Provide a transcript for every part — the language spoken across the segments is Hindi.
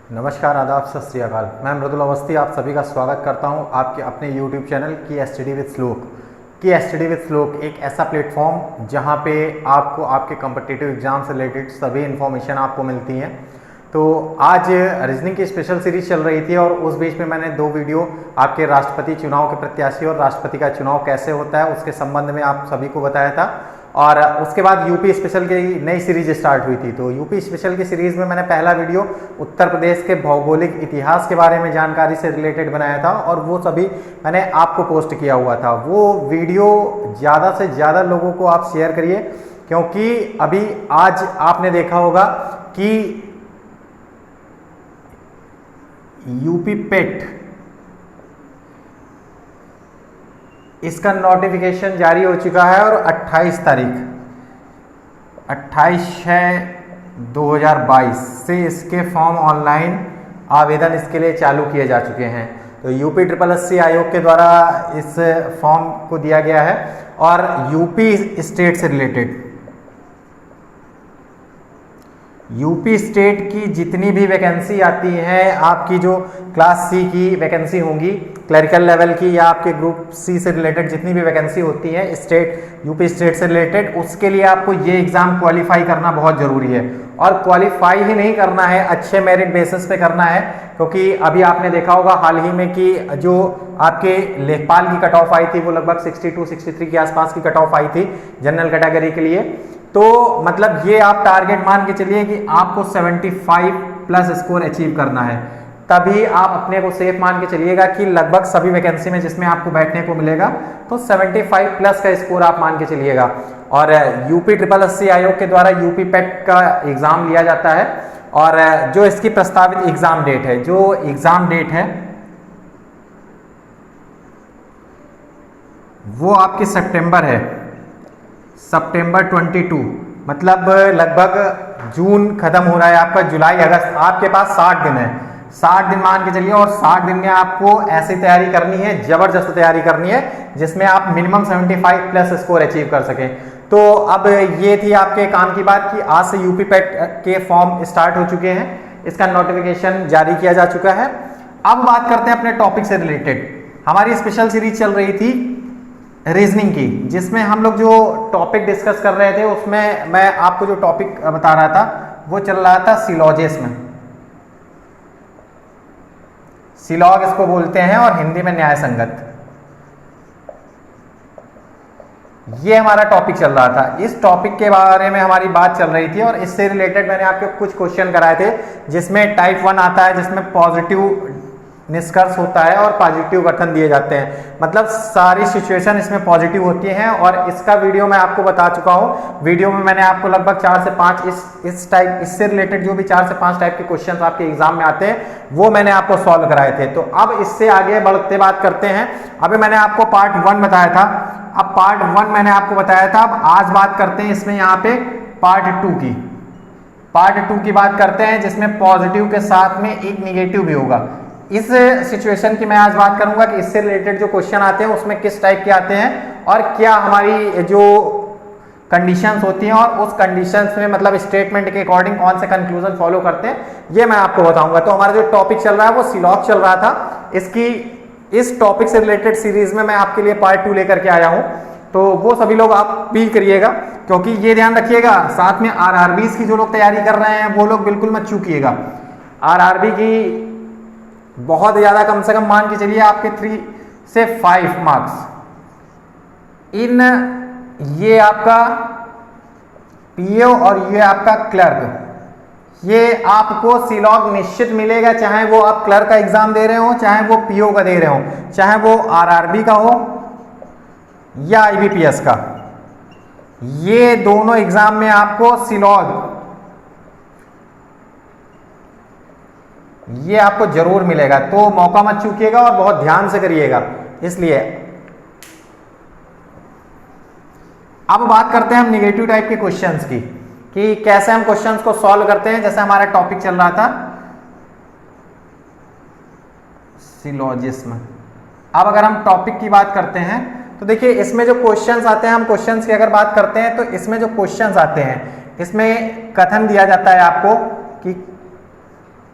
नमस्कार, आदाब, सत श्री अकाल। मैं मृदुल अवस्थी आप सभी का स्वागत करता हूं आपके अपने YouTube चैनल की स्टडी विद श्लोक। की स्टडी विद श्लोक एक ऐसा प्लेटफॉर्म जहां पे आपको आपके कॉम्पिटिटिव एग्जाम से रिलेटेड सभी इन्फॉर्मेशन आपको मिलती हैं। तो आज रीजनिंग की स्पेशल सीरीज चल रही थी और उस बीच में मैंने 2 वीडियो आपके राष्ट्रपति चुनाव के प्रत्याशी और राष्ट्रपति का चुनाव कैसे होता है उसके संबंध में आप सभी को बताया था। और उसके बाद यूपी स्पेशल की नई सीरीज स्टार्ट हुई थी। तो यूपी स्पेशल की सीरीज में मैंने पहला वीडियो उत्तर प्रदेश के भौगोलिक इतिहास के बारे में जानकारी से रिलेटेड बनाया था और वो सभी मैंने आपको पोस्ट किया हुआ था। वो वीडियो ज़्यादा से ज़्यादा लोगों को आप शेयर करिए, क्योंकि अभी आज आपने देखा होगा कि यूपी पेट इसका नोटिफिकेशन जारी हो चुका है और 28 तारीख 28/6/2022 से इसके फॉर्म ऑनलाइन आवेदन इसके लिए चालू किए जा चुके हैं। तो यूपी SSSC आयोग के द्वारा इस फॉर्म को दिया गया है और यूपी स्टेट से रिलेटेड यूपी स्टेट की जितनी भी वैकेंसी आती है, आपकी जो क्लास सी की वैकेंसी होंगी क्लरिकल लेवल की या आपके ग्रुप सी से रिलेटेड जितनी भी वैकेंसी होती है स्टेट यूपी स्टेट से रिलेटेड, उसके लिए आपको ये एग्ज़ाम क्वालिफाई करना बहुत ज़रूरी है। और क्वालिफाई ही नहीं करना है, अच्छे मेरिट बेसिस पे करना है, क्योंकि अभी आपने देखा होगा हाल ही में कि जो आपके लेखपाल की कट ऑफ आई थी वो लगभग 62-63 के आसपास की कट ऑफ आई थी जनरल कैटेगरी के लिए। तो मतलब ये आप टारगेट मान के चलिए कि आपको 75 प्लस स्कोर अचीव करना है, तभी आप अपने को सेफ मान के चलिएगा कि लगभग सभी वैकेंसी में जिसमें आपको बैठने को मिलेगा तो 75 प्लस का स्कोर आप मान के चलिएगा। और यूपी SSSC आयोग के द्वारा यूपी पेट का एग्जाम लिया जाता है और जो इसकी प्रस्तावित एग्जाम डेट है, जो एग्जाम डेट है वो आपकी सितंबर है, सितंबर 22, मतलब लगभग जून खत्म हो रहा है आपका, जुलाई अगस्त आपके पास 60 दिन है। 60 दिन मान के चलिए और 60 दिन में आपको ऐसी तैयारी करनी है, जबरदस्त तैयारी करनी है जिसमें आप मिनिमम 75 प्लस स्कोर अचीव कर सकें। तो अब ये थी आपके काम की बात कि आज से यूपी पेट के फॉर्म स्टार्ट हो चुके हैं, इसका नोटिफिकेशन जारी किया जा चुका है। अब बात करते हैं अपने टॉपिक से रिलेटेड। हमारी स्पेशल सीरीज चल रही थी रीजनिंग की, जिसमें हम लोग जो टॉपिक डिस्कस कर रहे थे उसमें मैं आपको जो टॉपिक बता रहा था वो चल रहा था सिलॉजिज्म। सिलॉग इसको बोलते हैं और हिंदी में न्याय संगत। ये हमारा टॉपिक चल रहा था। इस टॉपिक के बारे में हमारी बात चल रही थी और इससे रिलेटेड मैंने आपके कुछ क्वेश्चन कराए थे, जिसमें टाइप 1 आता है, जिसमें पॉजिटिव निष्कर्ष होता है और पॉजिटिव कथन दिए जाते हैं। मतलब सारी सिचुएशन इसमें पॉजिटिव होती हैं और इसका वीडियो मैं आपको बता चुका हूं। वीडियो में मैंने आपको लगभग 4 से 5 इस टाइप इससे रिलेटेड जो भी 4 से 5 टाइप के क्वेश्चंस आपके एग्जाम में आते हैं वो मैंने आपको सॉल्व कराए थे। तो अब इससे आगे बढ़ते बात करते हैं। अभी मैंने आपको पार्ट 1 बताया था, अब पार्ट 1 मैंने आपको बताया था। अब आज बात करते हैं इसमें यहाँ पे पार्ट 2 की। पार्ट 2 की बात करते हैं जिसमें पॉजिटिव के साथ में एक निगेटिव भी होगा। इस सिचुएशन की मैं आज बात करूंगा कि इससे रिलेटेड जो क्वेश्चन आते हैं उसमें किस टाइप के आते हैं और क्या हमारी जो कंडीशंस होती हैं और उस कंडीशंस में मतलब स्टेटमेंट के अकॉर्डिंग कौन से कंक्लूजन फॉलो करते हैं, ये मैं आपको बताऊंगा। तो हमारा जो टॉपिक चल रहा है वो सिलॉग चल रहा था। इसकी इस टॉपिक से रिलेटेड सीरीज में मैं आपके लिए पार्ट 2 लेकर के आया हूं, तो वो सभी लोग आप भी करिएगा, क्योंकि ये ध्यान रखिएगा साथ में RRBs की जो लोग तैयारी कर रहे हैं वो लोग बिल्कुल मत चूकिएगा। RRB की बहुत ज्यादा, कम से कम मान के चलिए आपके 3 से 5 मार्क्स इन ये आपका पीओ और ये आपका क्लर्क, ये आपको सिलॉग निश्चित मिलेगा, चाहे वो आप क्लर्क का एग्जाम दे रहे हो, चाहे वो पीओ का दे रहे हो, चाहे वो RRB का हो या IBPS का। ये दोनों एग्जाम में आपको सिलॉग ये आपको जरूर मिलेगा। तो मौका मत चूकिएगा और बहुत ध्यान से करिएगा। इसलिए अब बात करते हैं हम निगेटिव टाइप के क्वेश्चंस की, कि कैसे हम क्वेश्चंस को सॉल्व करते हैं। जैसे हमारा टॉपिक चल रहा था सिलॉजिज्म। अब अगर हम टॉपिक की बात करते हैं तो देखिए इसमें जो क्वेश्चंस आते हैं, हम क्वेश्चंस की अगर बात करते हैं तो इसमें जो क्वेश्चंस आते हैं इसमें कथन दिया जाता है आपको कि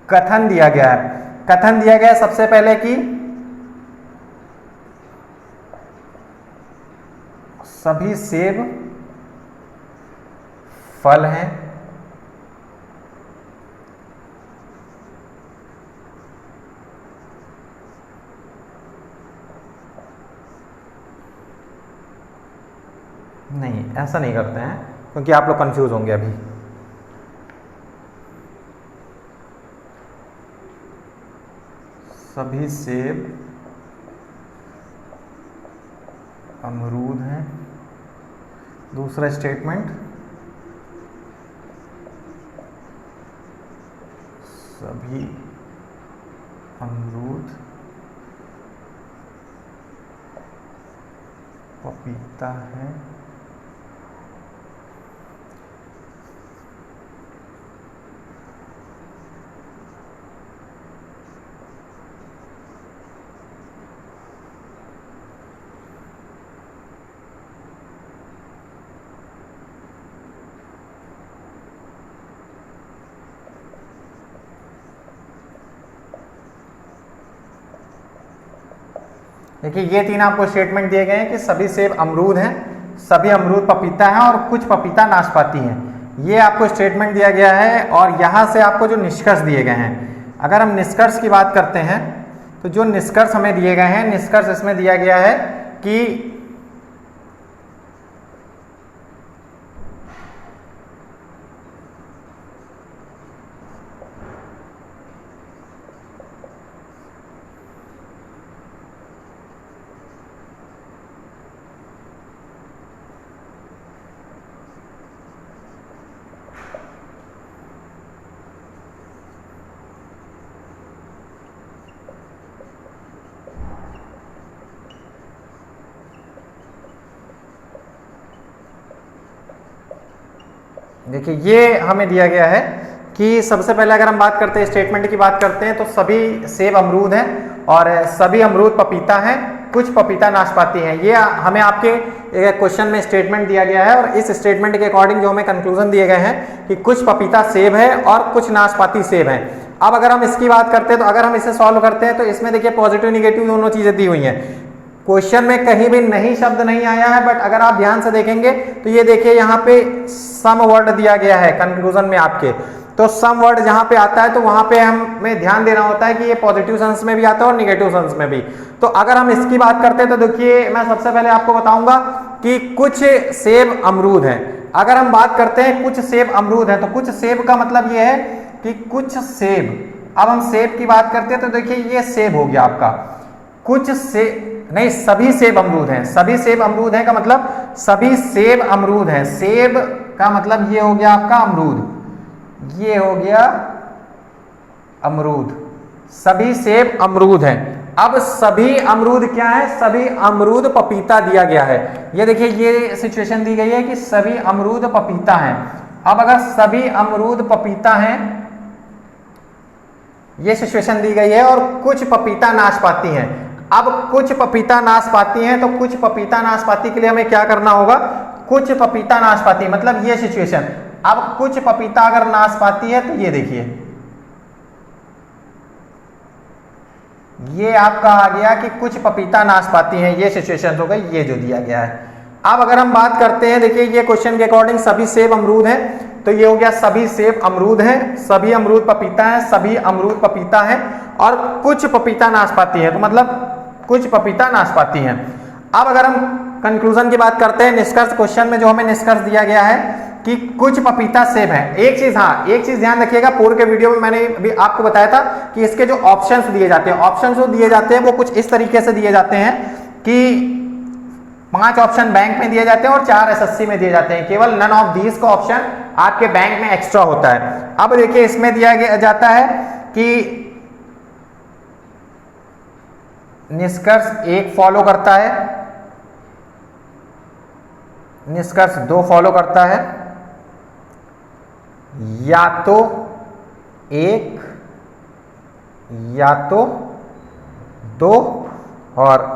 कथन दिया गया है। कथन दिया गया है सबसे पहले कि सभी सेब फल हैं, नहीं ऐसा नहीं करते हैं क्योंकि आप लोग कंफ्यूज होंगे अभी। सभी सेब अमरूद हैं। दूसरा स्टेटमेंट, सभी अमरूद पपीता है। देखिए ये तीन आपको स्टेटमेंट दिए गए हैं कि सभी सेब अमरूद हैं, सभी अमरूद पपीता हैं और कुछ पपीता नाशपाती हैं। ये आपको स्टेटमेंट दिया गया है और यहाँ से आपको जो निष्कर्ष दिए गए हैं, अगर हम निष्कर्ष की बात करते हैं तो जो निष्कर्ष हमें दिए गए हैं, निष्कर्ष इसमें दिया गया है कि देखिए ये हमें दिया गया है कि सबसे पहले अगर हम बात करते हैं स्टेटमेंट की बात करते हैं तो सभी सेब अमरूद हैं और सभी अमरूद पपीता हैं, कुछ पपीता नाशपाती हैं। ये हमें आपके क्वेश्चन में स्टेटमेंट दिया गया है और इस स्टेटमेंट के अकॉर्डिंग जो हमें कंक्लूजन दिए गए हैं कि कुछ पपीता सेब है और कुछ नाशपाती सेब हैं। अब अगर हम इसकी बात करते हैं तो अगर हम इसे सॉल्व करते हैं तो इसमें देखिए पॉजिटिव निगेटिव दोनों चीजें दी हुई हैं। क्वेश्चन में कहीं भी नहीं शब्द नहीं आया है, बट अगर आप ध्यान से देखेंगे तो ये देखिए यहाँ पे सम वर्ड दिया गया है कंक्लूजन में आपके। तो सम वर्ड जहाँ पे आता है तो वहां पे हमें ध्यान देना होता है कि ये पॉजिटिव सेंस में भी आता है और निगेटिव सेंस में भी। तो अगर हम इसकी बात करते हैं तो देखिए मैं सबसे पहले आपको बताऊंगा कि कुछ सेब अमरूद हैं। अगर हम बात करते हैं कुछ सेब अमरूद हैं तो कुछ सेब का मतलब ये है कि कुछ सेब। अब हम सेब की बात करते हैं तो देखिए ये सेब हो गया आपका, कुछ सेब नहीं सभी सेब अमरूद हैं। सभी सेब अमरूद हैं का मतलब सभी सेब अमरूद हैं। सेब का मतलब ये हो गया आपका अमरूद, ये हो गया अमरूद। सभी सेब अमरूद हैं। अब सभी अमरूद क्या है, सभी अमरूद पपीता दिया गया है। ये देखिए ये सिचुएशन दी गई है कि सभी अमरूद पपीता हैं। अब अगर सभी अमरूद पपीता हैं, ये सिचुएशन दी गई है और कुछ पपीता नाशपाती हैं। अब कुछ पपीता नाशपाती हैं तो कुछ पपीता नाशपाती के लिए हमें क्या करना होगा, कुछ पपीता नाशपाती मतलब ये सिचुएशन। अब कुछ पपीता अगर नाशपाती है तो ये देखिए ये आपका आ गया कि कुछ पपीता नाशपाती हैं। ये सिचुएशन हो गई, ये जो दिया गया है। अब अगर हम बात करते हैं, देखिए ये क्वेश्चन के अकॉर्डिंग सभी सेब अमरूद हैं तो ये हो गया सभी सेब अमरूद हैं, सभी अमरूद पपीता हैं, सभी अमरूद पपीता हैं और कुछ पपीता नाशपाती है तो मतलब कुछ पपीता नाशपाती हैं। अब अगर हम कंक्लूजन की बात करते हैं, निष्कर्ष क्वेश्चन में जो हमें निष्कर्ष दिया गया है कि कुछ पपीता सेब है। एक चीज, हाँ एक चीज ध्यान रखिएगा, पूर्व के वीडियो में मैंने अभी आपको बताया था कि इसके जो ऑप्शंस दिए जाते हैं, ऑप्शंस जो दिए जाते हैं वो कुछ इस तरीके से दिए जाते हैं कि 5 ऑप्शन बैंक में दिए जाते हैं और 4 एसएससी में दिए जाते हैं। केवल नन ऑफ दीज का ऑप्शन आपके बैंक में एक्स्ट्रा होता है। अब देखिए इसमें दिया जाता है कि निष्कर्ष 1 फॉलो करता है, निष्कर्ष 2 फॉलो करता है, या तो 1 या तो 2 और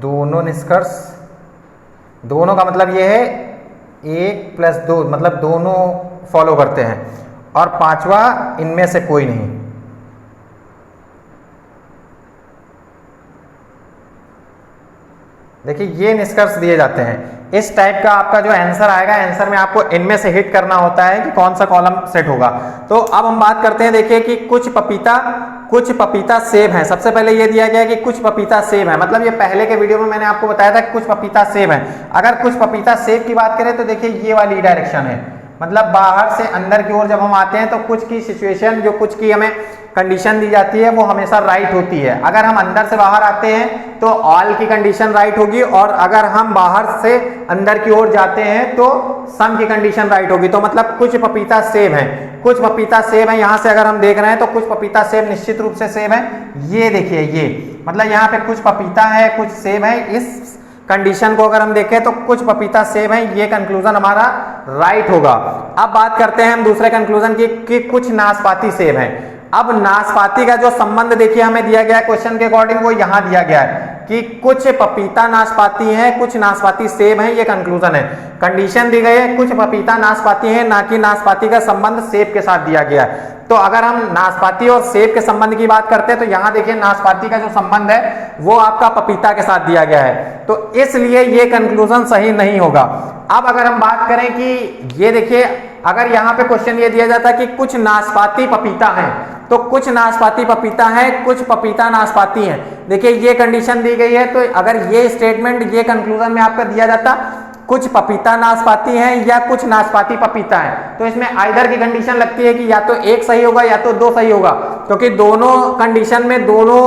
दोनों निष्कर्ष दोनों का मतलब ये है 1 + 2, मतलब दोनों फॉलो करते हैं, और पांचवा इनमें से कोई नहीं। देखिए ये निष्कर्ष दिए जाते हैं। इस टाइप का आपका जो आंसर आएगा, आंसर में आपको इनमें से हिट करना होता है कि कौन सा कॉलम सेट होगा। तो अब हम बात करते हैं, देखिए कि कुछ पपीता सेब हैं। सबसे पहले ये दिया गया है कि कुछ पपीता सेब है, मतलब ये पहले के वीडियो में मैंने आपको बताया था कि कुछ पपीता सेब है। अगर कुछ पपीता सेब की बात करें तो देखिए ये वाली डायरेक्शन है, मतलब बाहर से अंदर की ओर जब हम आते हैं तो कुछ की सिचुएशन, जो कुछ की हमें कंडीशन दी जाती है वो हमेशा राइट होती है। अगर हम अंदर से बाहर आते हैं तो ऑल की कंडीशन राइट होगी, और अगर हम बाहर से अंदर की ओर जाते हैं तो सम की कंडीशन राइट होगी। तो मतलब कुछ पपीता सेब है, कुछ पपीता सेब है। यहां से अगर हम देख रहे हैं तो कुछ पपीता सेब निश्चित रूप से सेब है। ये देखिए, ये मतलब यहाँ पे कुछ पपीता है, कुछ सेब है। इस कंडीशन को अगर हम देखें तो कुछ पपीता सेब है, ये कंक्लूजन हमारा राइट होगा। अब बात करते हैं हम दूसरे कंक्लूजन की कि कुछ नाशपाती सेब है। अब नाशपाती का जो संबंध देखिए हमें दिया गया है क्वेश्चन के अकॉर्डिंग, वो यहां दिया गया है कि कुछ पपीता नाशपाती है, कुछ नाशपाती सेब है, ये कंक्लूजन है। कंडीशन दी गई है कुछ पपीता नाशपाती है, ना कि नाशपाती का संबंध सेब के साथ दिया गया है। तो अगर हम नाशपाती और सेब के संबंध की बात करते हैं तो यहां देखिए नाशपाती का जो संबंध है वो आपका पपीता के साथ दिया गया है, तो इसलिए ये कंक्लूजन सही नहीं होगा। अब अगर हम बात करें कि ये देखिए, अगर यहां पे क्वेश्चन ये दिया जाता है कि कुछ नाशपाती पपीता है, तो कुछ नाशपाती पपीता है, कुछ पपीता नाशपाती है। देखिए ये कंडीशन दी गई है, तो अगर ये स्टेटमेंट ये कंक्लूजन में आपका दिया जाता कुछ पपीता नाशपाती हैं या कुछ नाशपाती पपीता है, तो इसमें आइदर की कंडीशन लगती है कि या तो एक सही होगा या तो दो सही होगा, क्योंकि दोनों कंडीशन में, दोनों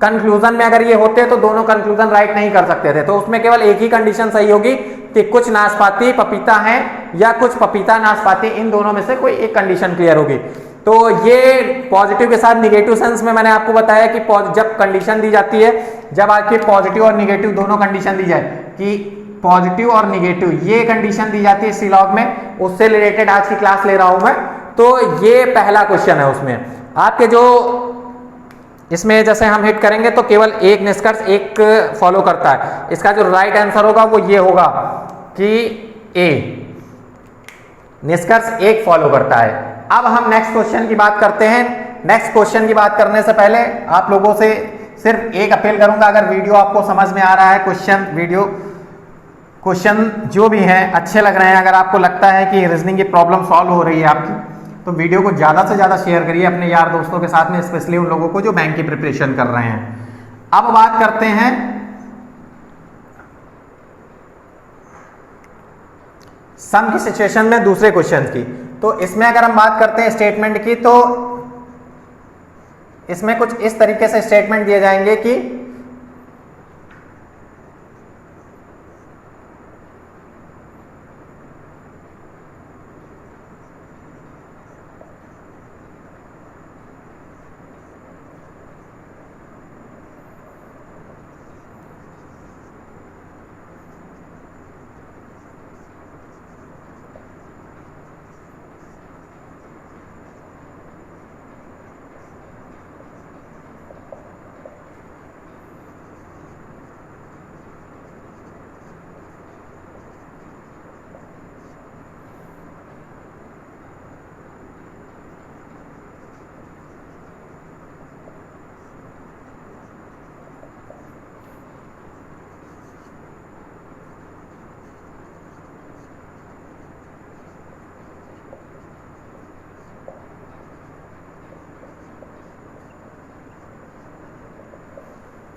कंक्लूजन में अगर ये होते तो दोनों कंक्लूजन राइट नहीं कर सकते थे। तो उसमें केवल एक ही कंडीशन सही होगी कि कुछ नाशपाती पपीता है या कुछ पपीता नाशपाती, इन दोनों में से कोई एक कंडीशन क्लियर होगी। तो ये पॉजिटिव के साथ निगेटिव सेंस में मैंने आपको बताया कि जब कंडीशन दी जाती है, जब आपकी पॉजिटिव और निगेटिव दोनों कंडीशन दी जाए कि पॉजिटिव और निगेटिव, ये कंडीशन दी जाती है सी लॉग में, उससे रिलेटेड आज की क्लास ले रहा हूं मैं। तो ये पहला क्वेश्चन है, उसमें आपके जो इसमें जैसे हम हिट करेंगे तो केवल एक निष्कर्ष एक फॉलो करता है। इसका जो राइट आंसर होगा वो ये होगा कि ए, निष्कर्ष एक फॉलो करता है। अब हम नेक्स्ट क्वेश्चन की बात करते हैं। नेक्स्ट क्वेश्चन की बात करने से पहले आप लोगों से सिर्फ एक अपील करूंगा, अगर वीडियो आपको समझ में आ रहा है, क्वेश्चन जो भी हैं अच्छे लग रहे हैं, अगर आपको लगता है कि रीजनिंग की प्रॉब्लम सॉल्व हो रही है आपकी, तो वीडियो को ज़्यादा से ज़्यादा शेयर करिए अपने यार दोस्तों के साथ में, स्पेशली उन लोगों को जो बैंक की प्रिपरेशन कर रहे हैं। अब बात करते हैं सम की सिचुएशन में दूसरे क्वेश्चन की। तो इसमें अगर हम बात करते हैं स्टेटमेंट की, तो इसमें कुछ इस तरीके से स्टेटमेंट दिए जाएंगे कि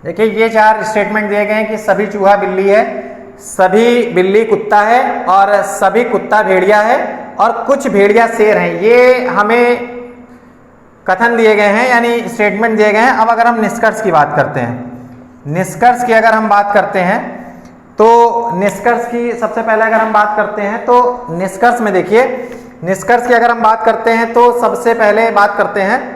देखिए ये चार स्टेटमेंट दिए गए हैं कि सभी चूहा बिल्ली है, सभी बिल्ली कुत्ता है, और सभी कुत्ता भेड़िया है, और कुछ भेड़िया शेर हैं। ये हमें कथन दिए गए हैं, यानी स्टेटमेंट दिए गए हैं। अब अगर हम निष्कर्ष की बात करते हैं, निष्कर्ष की अगर हम बात करते हैं तो निष्कर्ष की सबसे पहले अगर हम बात करते हैं तो निष्कर्ष में देखिए, निष्कर्ष की अगर हम बात करते हैं तो सबसे पहले बात करते हैं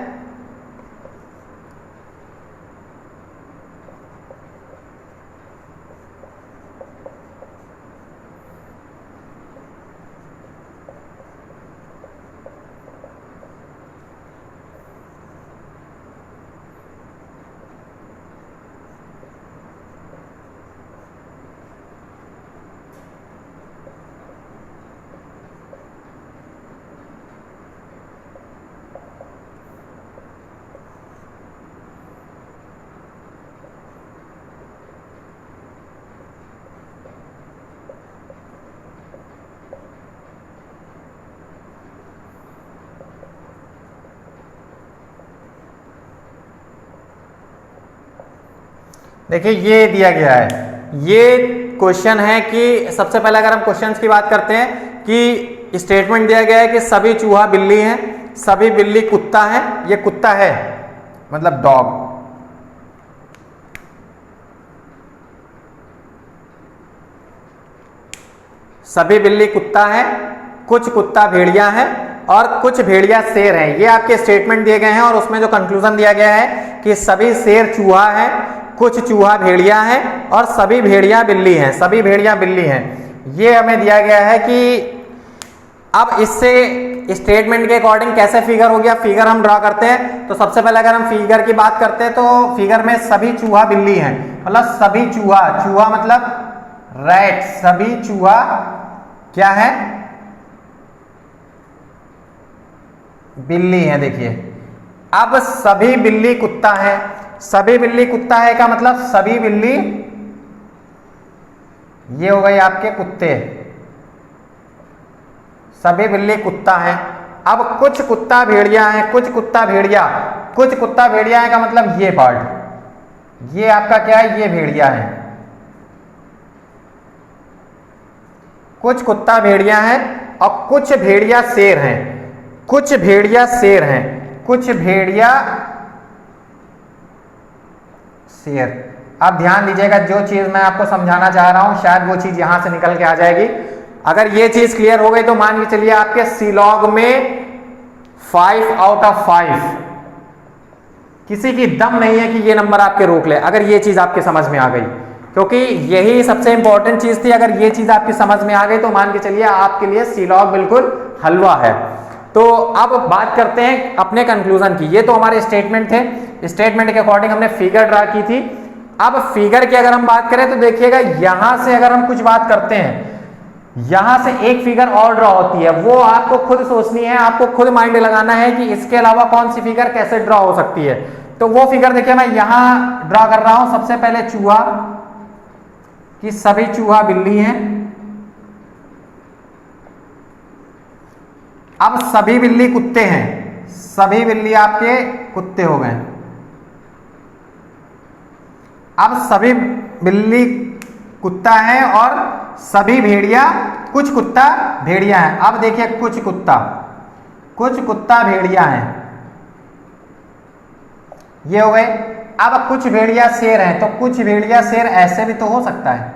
देखिए ये दिया गया है, ये क्वेश्चन है कि सबसे पहले अगर हम क्वेश्चंस की बात करते हैं कि स्टेटमेंट दिया गया है कि सभी चूहा बिल्ली हैं, सभी बिल्ली कुत्ता है, ये कुत्ता है मतलब डॉग, सभी बिल्ली कुत्ता है, कुछ कुत्ता भेड़िया है और कुछ भेड़िया शेर हैं। ये आपके स्टेटमेंट दिए गए हैं और उसमें जो कंक्लूजन दिया गया है कि सभी शेर चूहा है, कुछ चूहा भेड़िया है और सभी भेड़िया बिल्ली हैं, सभी भेड़िया बिल्ली हैं। ये हमें दिया गया है कि अब इससे स्टेटमेंट के अकॉर्डिंग कैसे फिगर हो गया, फिगर हम ड्रॉ करते हैं। तो सबसे पहले अगर हम फिगर की बात करते हैं तो फिगर में सभी चूहा बिल्ली हैं, मतलब सभी चूहा, चूहा मतलब रैट, सभी चूहा क्या है, बिल्ली है। देखिए अब सभी बिल्ली कुत्ता है, सभी बिल्ली कुत्ता है का मतलब सभी बिल्ली, ये हो गए आपके कुत्ते, सभी बिल्ली कुत्ता है। अब कुछ कुत्ता भेड़िया है, कुछ कुत्ता भेड़िया, कुछ कुत्ता भेड़िया है का मतलब ये पार्ट, ये आपका क्या है, ये भेड़िया है। कुछ कुत्ता भेड़िया है और कुछ भेड़िया शेर हैं, कुछ भेड़िया शेर हैं, कुछ भेड़िया शेर। अब ध्यान दीजिएगा, जो चीज मैं आपको समझाना चाह रहा हूं शायद वो चीज यहां से निकल के आ जाएगी। अगर ये चीज क्लियर हो गई तो मान के चलिए आपके सीलॉग में 5 आउट ऑफ 5, किसी की दम नहीं है कि ये नंबर आपके रोक ले, अगर ये चीज आपके समझ में आ गई, क्योंकि यही सबसे इंपॉर्टेंट चीज थी। अगर ये चीज आपकी समझ में आ गई तो मान के चलिए आपके लिए सीलॉग बिल्कुल हलवा है। तो अब बात करते हैं अपने कंक्लूजन की। ये तो हमारे स्टेटमेंट थे, स्टेटमेंट के अकॉर्डिंग हमने फिगर ड्रा की थी। अब फिगर की अगर हम बात करें तो देखिएगा यहां से अगर हम कुछ बात करते हैं, यहां से एक फिगर और ड्रॉ होती है, वो आपको खुद सोचनी है, आपको खुद माइंड लगाना है कि इसके अलावा कौन सी फिगर कैसे ड्रॉ हो सकती है। तो वो फिगर देखिए मैं यहां ड्रॉ कर रहा हूं। सबसे पहले चूहा, कि सभी चूहा बिल्ली हैं। अब सभी बिल्ली कुत्ते हैं, सभी बिल्ली आपके कुत्ते हो गए। अब सभी बिल्ली कुत्ता है और सभी भेड़िया, कुछ कुत्ता भेड़िया है। अब देखिए कुछ कुत्ता भेड़िया है, ये हो गए। अब कुछ भेड़िया शेर हैं, तो कुछ भेड़िया शेर ऐसे भी तो हो सकता है।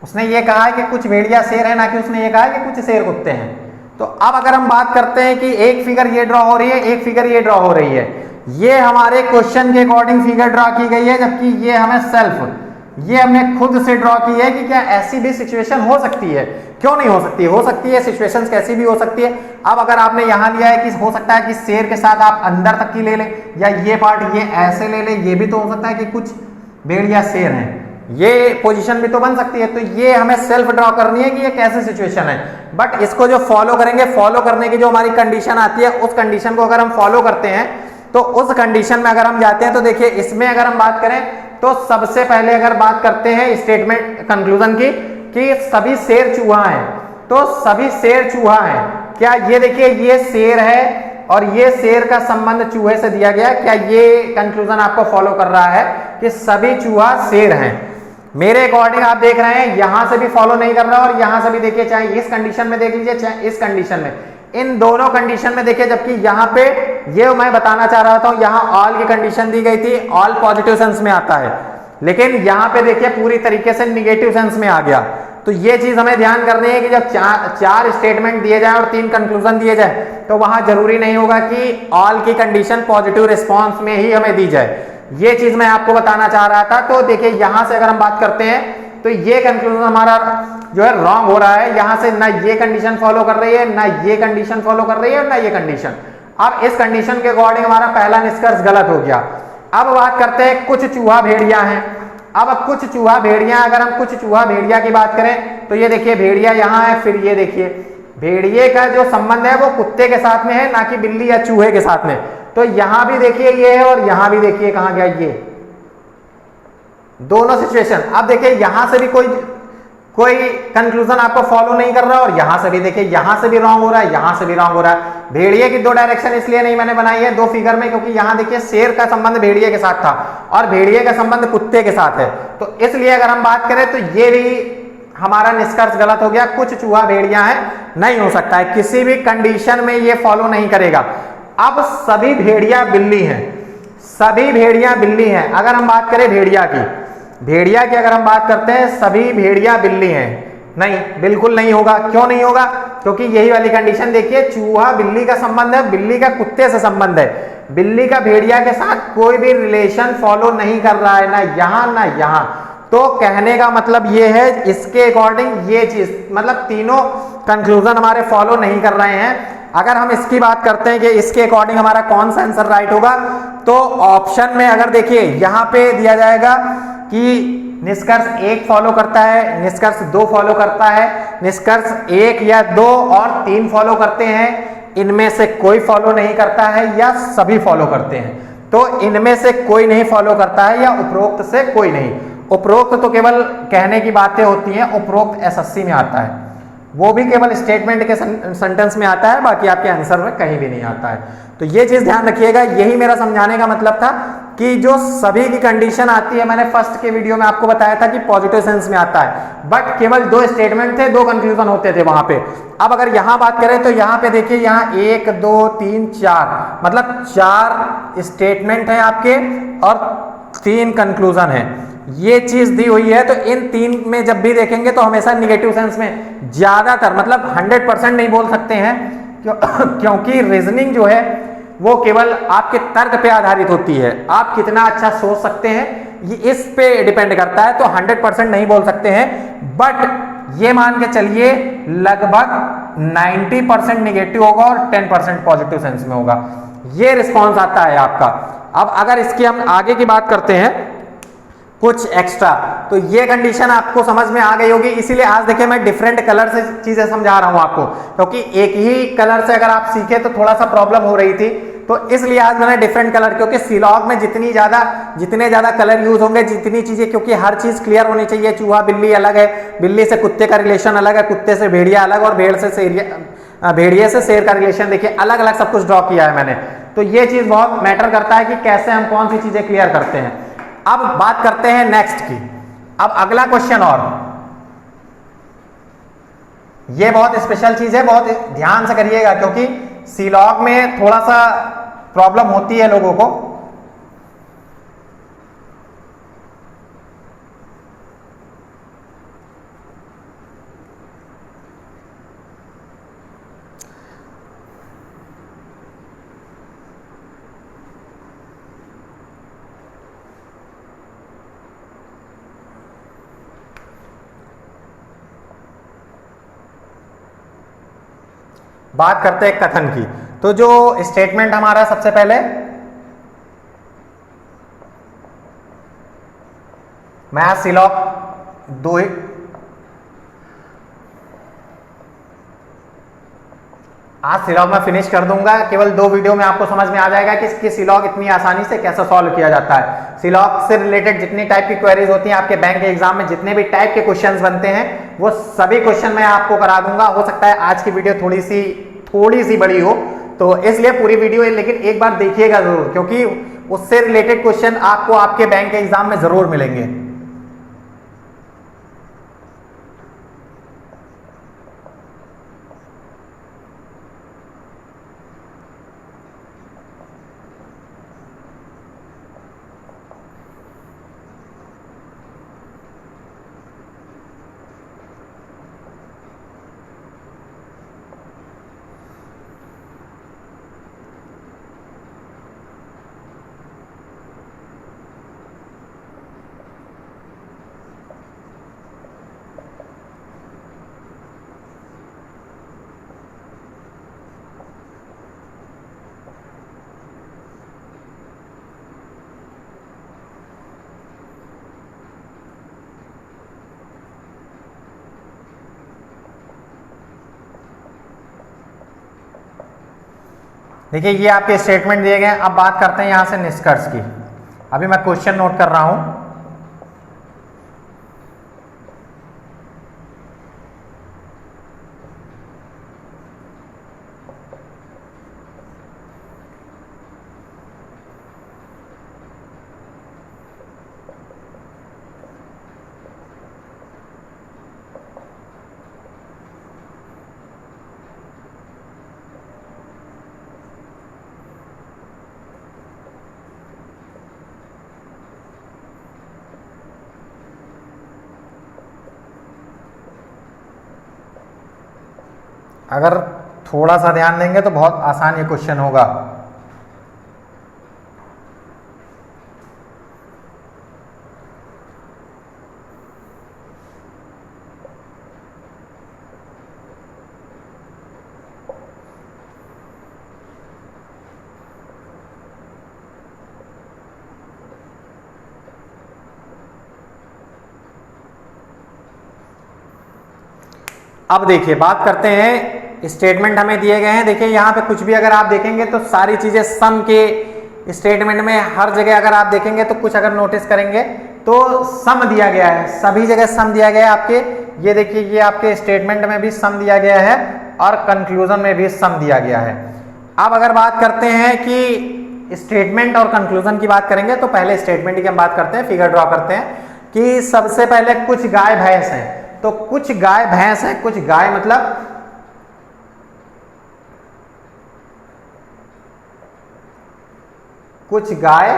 उसने ये कहा है कि कुछ भेड़िया शेर है, ना कि उसने ये कहा है कि कुछ शेर कुत्ते हैं। तो अब अगर हम बात करते हैं कि एक फिगर ये ड्रॉ हो रही है, एक फिगर ये ड्रॉ हो रही है, ये हमारे क्वेश्चन के अकॉर्डिंग फिगर ड्रॉ की गई है, जबकि ये हमें ये हमने खुद से ड्रॉ की है कि क्या ऐसी भी सिचुएशन हो सकती है, क्यों नहीं हो सकती, हो सकती है, सिचुएशंस कैसी भी हो सकती है। अब अगर आपने यहां लिया है कि हो सकता है कि शेर के साथ आप अंदर तक की ले लें, या ये पार्ट ये ऐसे ले लें, ये भी तो हो सकता है कि कुछ भेड़िया शेर हैं, ये पोजीशन भी तो बन सकती है। तो ये हमें सेल्फ ड्रॉ करनी है कि ये कैसे सिचुएशन है। बट इसको जो फॉलो करेंगे, फॉलो करने की जो हमारी कंडीशन आती है, उस कंडीशन को अगर हम फॉलो करते हैं तो उस कंडीशन में अगर हम जाते हैं तो देखिए इसमें अगर हम बात करें तो सबसे पहले अगर बात करते हैं स्टेटमेंट कंक्लूजन की कि सभी शेर चूहा हैं, तो सभी शेर चूहा हैं। क्या ये देखिए ये शेर है और ये शेर का संबंध चूहे से दिया गया, क्या ये कंक्लूजन आपको फॉलो कर रहा है कि सभी चूहा शेर हैं? मेरे अकॉर्डिंग आप देख रहे हैं यहां से भी फॉलो नहीं कर रहा और यहां से भी देखिए, चाहे इस कंडीशन में देख लीजिए चाहे इस कंडीशन में, इन दोनों कंडीशन में देखिए। जबकि यहां पे ये मैं बताना चाह रहा था, यहां ऑल की कंडीशन दी गई थी, ऑल पॉजिटिव सेंस में आता है, लेकिन यहां पे देखिए पूरी तरीके से निगेटिव सेंस में आ गया। तो ये चीज हमें ध्यान करनी है कि जब चार स्टेटमेंट दिए जाए और 3 कंक्लूजन दिए जाए तो वहां जरूरी नहीं होगा कि ऑल की कंडीशन पॉजिटिव रिस्पॉन्स में ही हमें दी जाए। ये चीज मैं आपको बताना चाह रहा था। तो देखिए यहां से अगर हम बात करते हैं तो ये कंक्लूजन हमारा जो है रॉन्ग हो रहा है। यहां से ना ये कंडीशन फॉलो कर रही है, ना ये कंडीशन फॉलो कर रही है और ना ये कंडीशन। अब इस कंडीशन के अकॉर्डिंग हमारा पहला निष्कर्ष गलत हो गया। अब बात करते हैं कुछ चूहा भेड़िया हैं। अब कुछ चूहा भेड़िया, अगर हम कुछ चूहा भेड़िया की बात करें तो ये देखिए भेड़िया यहां है, फिर ये देखिए भेड़िए का जो संबंध है वो कुत्ते के साथ में है, ना कि बिल्ली या चूहे के साथ में। तो यहां भी देखिए ये है और यहां भी देखिए कहां गया ये, दोनों सिचुएशन। अब देखिए यहां से भी कोई कोई कंक्लूजन आपको फॉलो नहीं कर रहा, और यहां से भी देखिए यहां से भी रॉन्ग हो रहा है, यहां से भी रॉन्ग हो रहा है। भेड़िए की दो डायरेक्शन इसलिए नहीं मैंने बनाई है दो फिगर में, क्योंकि यहां देखिए शेर का संबंध भेड़िए के साथ था और भेड़िए का संबंध कुत्ते के साथ है, तो इसलिए अगर हम बात करें तो ये भी हमारा निष्कर्ष गलत हो गया। कुछ चूहा भेड़िया है, नहीं हो सकता है, किसी भी कंडीशन में ये फॉलो नहीं करेगा। अब सभी भेड़िया बिल्ली हैं, सभी भेड़िया बिल्ली हैं। अगर हम बात करें भेड़िया की अगर हम बात करते हैं, सभी भेड़िया बिल्ली हैं, नहीं, बिल्कुल नहीं होगा। क्यों नहीं होगा? क्योंकि यही वाली कंडीशन देखिए, चूहा बिल्ली का संबंध है, बिल्ली का कुत्ते से संबंध है, बिल्ली का भेड़िया के साथ कोई भी रिलेशन फॉलो नहीं कर रहा है, ना यहां ना यहां। तो कहने का मतलब ये है, इसके अकॉर्डिंग ये चीज, मतलब तीनों कंक्लूजन हमारे फॉलो नहीं कर रहे हैं। अगर हम इसकी बात करते हैं कि इसके अकॉर्डिंग हमारा कौन सा आंसर राइट होगा, तो ऑप्शन में अगर देखिए यहां पे दिया जाएगा कि निष्कर्ष 1 फॉलो करता है, निष्कर्ष 2 फॉलो करता है, निष्कर्ष 1 या 2 और 3 फॉलो करते हैं, इनमें से कोई फॉलो नहीं करता है या सभी फॉलो करते हैं। तो इनमें से कोई नहीं फॉलो करता है या उपरोक्त से कोई नहीं। उपरोक्त तो केवल कहने की बातें होती हैं, उपरोक्त एसएससी में आता है, वो भी केवल स्टेटमेंट के सेंटेंस में आता है, बाकी आपके आंसर में कहीं भी नहीं आता है। तो ये चीज ध्यान रखिएगा, यही मेरा समझाने का मतलब था कि जो सभी की कंडीशन आती है, मैंने फर्स्ट के वीडियो में आपको बताया था कि पॉजिटिव सेंस में आता है, बट केवल 2 स्टेटमेंट थे, 2 कंक्लूजन होते थे वहां पे। अब अगर यहां बात करें तो यहां पे देखिए, यहां 1 2 3 4 मतलब 4 स्टेटमेंट है आपके और 3 कंक्लूजन है, ये चीज दी हुई है। तो इन 3 में जब भी देखेंगे तो हमेशा निगेटिव सेंस में, ज्यादातर मतलब 100% नहीं बोल सकते हैं, क्योंकि रीजनिंग जो है वो केवल आपके तर्क पे आधारित होती है, आप कितना अच्छा सोच सकते हैं ये इस पे डिपेंड करता है। तो 100% नहीं बोल सकते हैं, बट ये मान के चलिए लगभग 90% निगेटिव होगा और 10% पॉजिटिव सेंस में होगा, ये रिस्पॉन्स आता है आपका। अब अगर इसकी हम आगे की बात करते हैं कुछ एक्स्ट्रा, तो ये कंडीशन आपको समझ में आ गई होगी। इसीलिए आज देखिए मैं डिफरेंट कलर से चीजें समझा रहा हूं आपको, क्योंकि एक ही कलर से अगर आप सीखे तो थोड़ा सा प्रॉब्लम हो रही थी, तो इसलिए आज मैंने डिफरेंट कलर, क्योंकि सीलॉग में जितने ज्यादा कलर यूज होंगे, जितनी चीजें, क्योंकि हर चीज क्लियर होनी चाहिए। चूहा बिल्ली अलग है, बिल्ली से कुत्ते का रिलेशन अलग है, कुत्ते से भेड़िया अलग, और भेड़िए से शेर का रिलेशन देखिए अलग अलग सब कुछ ड्रॉ किया है मैंने। तो ये चीज बहुत मैटर करता है कि कैसे हम कौन सी चीजें क्लियर करते हैं। अब बात करते हैं नेक्स्ट की। अब अगला क्वेश्चन, और ये बहुत स्पेशल चीज है, बहुत ध्यान से करिएगा, क्योंकि सीलॉग में थोड़ा सा प्रॉब्लम होती है लोगों को। बात करते हैं कथन की। तो जो स्टेटमेंट हमारा सबसे पहले, मैं आज सीलॉग 2 आज सीलॉग में फिनिश कर दूंगा, केवल 2 वीडियो में आपको समझ में आ जाएगा कि इसकी सीलॉग इतनी आसानी से कैसे सॉल्व किया जाता है। सीलॉग से रिलेटेड जितनी टाइप की क्वेरीज होती हैं आपके बैंक के एग्जाम में, जितने भी टाइप के क्वेश्चंस बनते हैं, वो सभी क्वेश्चन मैं आपको करा दूंगा। हो सकता है आज की वीडियो थोड़ी सी बड़ी हो, तो इसलिए पूरी वीडियो, लेकिन एक बार देखिएगा जरूर, क्योंकि उससे रिलेटेड क्वेश्चन आपको आपके बैंक के एग्जाम में जरूर मिलेंगे। देखिए ये आपके स्टेटमेंट दिए गए। अब बात करते हैं यहां से निष्कर्ष की। अभी मैं क्वेश्चन नोट कर रहा हूं। अगर थोड़ा सा ध्यान देंगे तो बहुत आसान ये क्वेश्चन होगा। अब देखिए बात करते हैं, स्टेटमेंट हमें दिए गए हैं। देखिए यहाँ पे कुछ भी अगर आप देखेंगे तो सारी चीजें सम के स्टेटमेंट में हर जगह अगर आप देखेंगे तो कुछ अगर नोटिस करेंगे तो सम दिया गया है, सभी जगह सम दिया गया है आपके। ये देखिए ये आपके स्टेटमेंट में भी सम दिया गया है और कंक्लूजन में भी सम दिया गया है। अब अगर बात करते हैं कि स्टेटमेंट और कंक्लूजन की बात करेंगे तो पहले स्टेटमेंट की हम बात करते हैं, फिगर ड्रॉ करते हैं कि सबसे पहले कुछ गाय भैंस हैं। तो कुछ गाय भैंस है, कुछ गाय मतलब कुछ गाय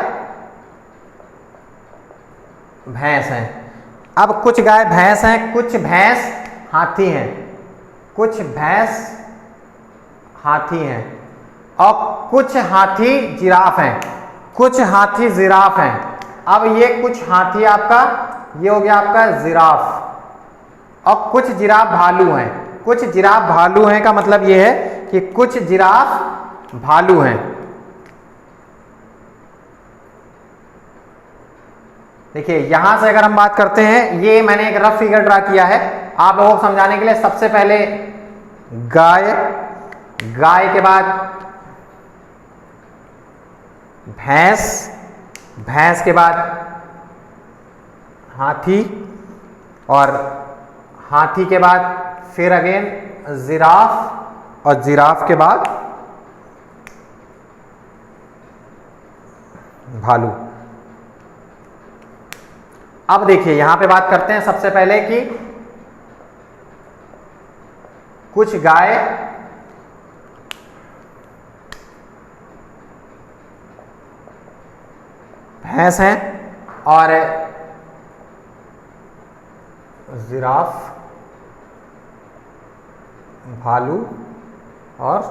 भैंस हैं। अब कुछ गाय भैंस हैं, कुछ भैंस हाथी हैं, कुछ भैंस हाथी हैं और कुछ हाथी जिराफ हैं, कुछ हाथी जिराफ हैं। अब ये कुछ हाथी आपका ये हो गया आपका जिराफ और कुछ जिराफ भालू हैं। कुछ जिराफ भालू हैं का मतलब ये है कि कुछ जिराफ भालू हैं। देखिए यहां से अगर हम बात करते हैं, ये मैंने एक रफ फिगर ड्रा किया है आप लोगों को समझाने के लिए। सबसे पहले गाय, गाय के बाद भैंस, भैंस के बाद हाथी और हाथी के बाद फिर अगेन जिराफ और जिराफ के बाद भालू। अब देखिए यहां पे बात करते हैं सबसे पहले कि कुछ गाय भैंस हैं और जिराफ भालू और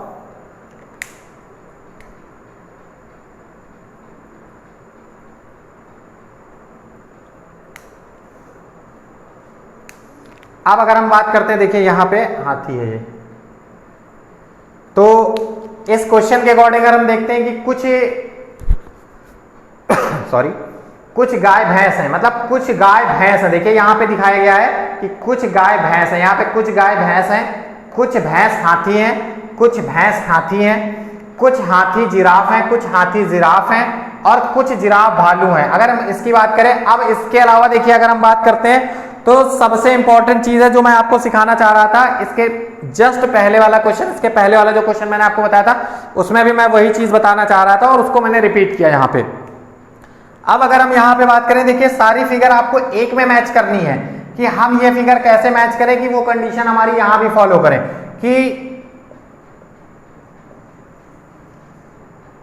अब अगर हम बात करते हैं, देखिए यहां पे हाथी है ये। तो इस क्वेश्चन के अकॉर्डिंग अगर हम देखते हैं कि कुछ सॉरी कुछ गाय भैंस है, मतलब कुछ गाय भैंस है। देखिए यहां पे दिखाया गया है कि कुछ गाय भैंस है, यहां पे कुछ गाय भैंस है, कुछ भैंस हाथी हैं, कुछ भैंस हाथी हैं, कुछ हाथी जिराफ हैं, कुछ हाथी जिराफ हैं और कुछ जिराफ भालू हैं। अगर हम इसकी बात करें, अब इसके अलावा देखिए अगर हम बात करते हैं तो सबसे इंपॉर्टेंट चीज है जो मैं आपको सिखाना चाह रहा था, इसके जस्ट पहले वाला क्वेश्चन, इसके पहले वाला जो क्वेश्चन मैंने आपको बताया था उसमें भी मैं वही चीज बताना चाह रहा था और उसको मैंने रिपीट किया यहाँ पे। अब अगर हम यहाँ पे बात करें, देखिए सारी फिगर आपको एक में मैच करनी है कि हम ये फिगर कैसे मैच करें कि वो कंडीशन हमारी यहां भी फॉलो करें कि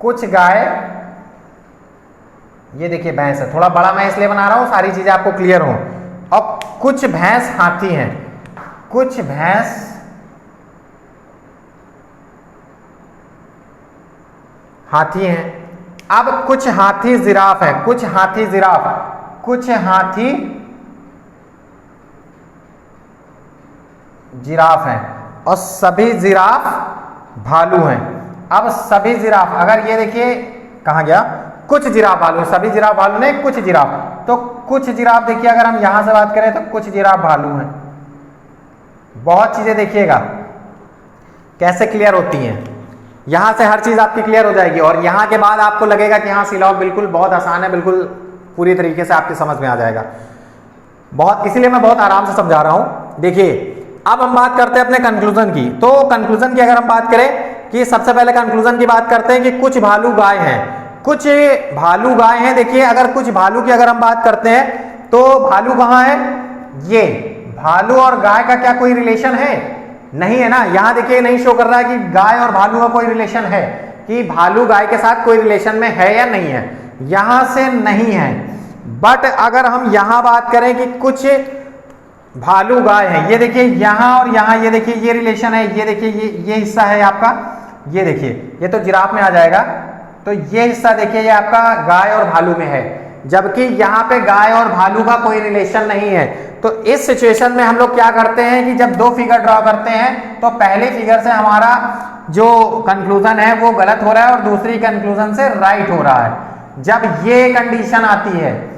कुछ गाय, ये देखिए भैंस है, थोड़ा बड़ा मैं इसलिए बना रहा हूं सारी चीजें आपको क्लियर हो। और कुछ भैंस हाथी हैं, कुछ भैंस हाथी हैं। अब कुछ हाथी जिराफ है, कुछ हाथी जिराफ, कुछ हाथी जिराफ हैं और सभी जिराफ भालू हैं। अब सभी जिराफ, अगर ये देखिए कहां गया, कुछ जिराफ भालू, सभी जिराफ भालू ने कुछ जिराफ, तो कुछ जिराफ देखिए अगर हम यहां से बात करें तो कुछ जिराफ भालू हैं। बहुत चीजें देखिएगा कैसे क्लियर होती हैं, यहां से हर चीज आपकी क्लियर हो जाएगी और यहां के बाद आपको लगेगा कि हाँ सिलॉग बिल्कुल बहुत आसान है, बिल्कुल पूरी तरीके से आपकी समझ में आ जाएगा। बहुत, इसीलिए मैं बहुत आराम से समझा रहा हूं। देखिए अब हम बात करते हैं अपने कंक्लूजन की। तो कंक्लूजन की अगर हम बात करें कि सबसे पहले कंक्लूजन की बात करते हैं कि कुछ भालू गाय हैं, कुछ भालू गाय हैं। देखिए अगर कुछ भालू की अगर हम बात करते हैं तो भालू कहां है, ये भालू और गाय का क्या कोई रिलेशन है, नहीं है ना। यहां देखिए नहीं शो कर रहा है कि गाय और भालू का कोई रिलेशन है, कि भालू गाय के साथ कोई रिलेशन में है या नहीं है, यहां से नहीं है। बट अगर हम यहां बात करें कि कुछ भालू गाय है। ये देखिए यहाँ और यहाँ, ये देखिए ये रिलेशन है, ये देखिए ये हिस्सा है आपका, ये देखिए ये तो जिराफ में आ जाएगा, तो ये हिस्सा देखिए ये आपका गाय और भालू में है, जबकि यहाँ पे गाय और भालू का कोई रिलेशन नहीं है। तो इस सिचुएशन में हम लोग क्या करते हैं कि जब दो फिगर ड्रॉ करते हैं तो पहले फिगर से हमारा जो कंक्लूजन है वो गलत हो रहा है और दूसरी कंक्लूजन से राइट हो रहा है। जब ये कंडीशन आती है,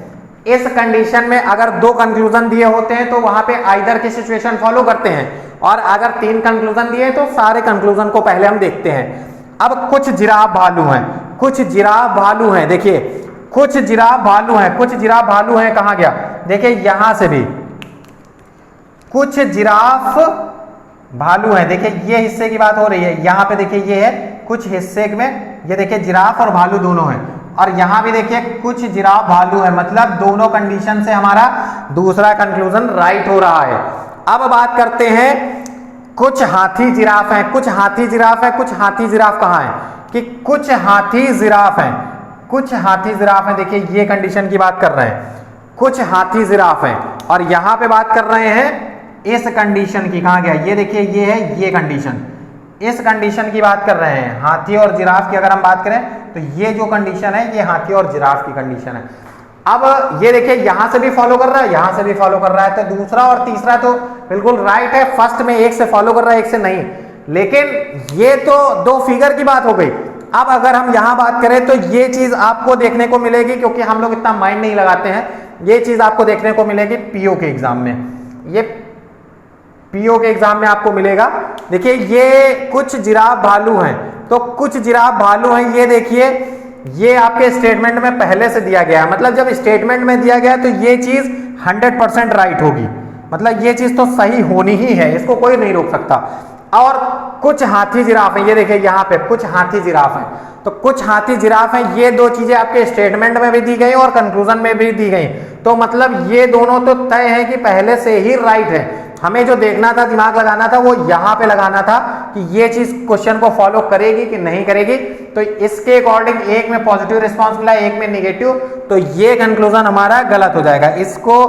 इस कंडीशन में अगर दो कंक्लूजन दिए होते हैं तो वहां पे आइदर की सिचुएशन फॉलो करते हैं, और अगर तीन कंक्लूजन दिए तो सारे कंक्लूजन को पहले हम देखते हैं। अब कुछ जिराफ भालू हैं, कुछ जिराफ भालू हैं, देखिए कुछ जिराफ भालू हैं, कुछ जिराफ भालू हैं, कहां गया, देखिए यहां से भी कुछ जिराफ भालू हैं, देखिए ये हिस्से की बात हो रही है, यहां पे देखिए ये है कुछ हिस्से में, ये देखिए जिराफ और भालू दोनों हैं, और यहां भी देखिए कुछ जिराफ भालू है, मतलब दोनों कंडीशन से हमारा दूसरा कंक्लूजन राइट हो रहा है। अब बात करते हैं कुछ हाथी जिराफ हैं, कुछ हाथी जिराफ है, कुछ हाथी जिराफ कहां है, कि कुछ हाथी जिराफ हैं, कुछ हाथी जिराफ हैं, देखिए ये कंडीशन की बात कर रहे हैं, कुछ हाथी जिराफ हैं, और यहां पे बात कर रहे हैं इस कंडीशन की, कहां गया, ये देखिए ये है ये कंडीशन, इस कंडीशन की बात कर रहे हैं, हाथी और जिराफ की अगर हम बात करें तो ये जो कंडीशन है ये हाथी और जिराफ की कंडीशन है। अब ये देखिए यहां से भी फॉलो कर रहा है, यहां से भी फॉलो कर रहा है, तो दूसरा और तीसरा तो बिल्कुल राइट है, फर्स्ट में एक से फॉलो कर रहा है एक से नहीं, लेकिन ये तो दो फिगर की बात हो गई। अब अगर हम यहां बात करें तो ये चीज आपको देखने को मिलेगी, क्योंकि हम लोग इतना माइंड नहीं लगाते हैं, ये चीज आपको देखने को मिलेगी पीओ के एग्जाम में, ये पीओ के एग्जाम में आपको मिलेगा। देखिए ये कुछ जिराफ भालू हैं, तो कुछ जिराफ भालू हैं, ये देखिए ये आपके स्टेटमेंट में पहले से दिया गया है, मतलब जब स्टेटमेंट में दिया गया तो ये चीज 100% राइट होगी, मतलब ये चीज तो सही होनी ही है, इसको कोई नहीं रोक सकता। और कुछ हाथी जिराफ हैं, ये देखिए यहाँ पे कुछ हाथी जिराफ हैं, तो कुछ हाथी जिराफ हैं, ये दो चीजें आपके स्टेटमेंट में भी दी गई और कंक्लूजन में भी दी गई, तो मतलब ये दोनों तो तय है कि पहले से ही राइट है। हमें जो देखना था, दिमाग लगाना था, वो यहां पे लगाना था कि ये चीज क्वेश्चन को फॉलो करेगी कि नहीं करेगी। तो इसके अकॉर्डिंग एक में पॉजिटिव रिस्पांस मिला, एक में निगेटिव, तो ये कंक्लूजन हमारा गलत हो जाएगा। इसको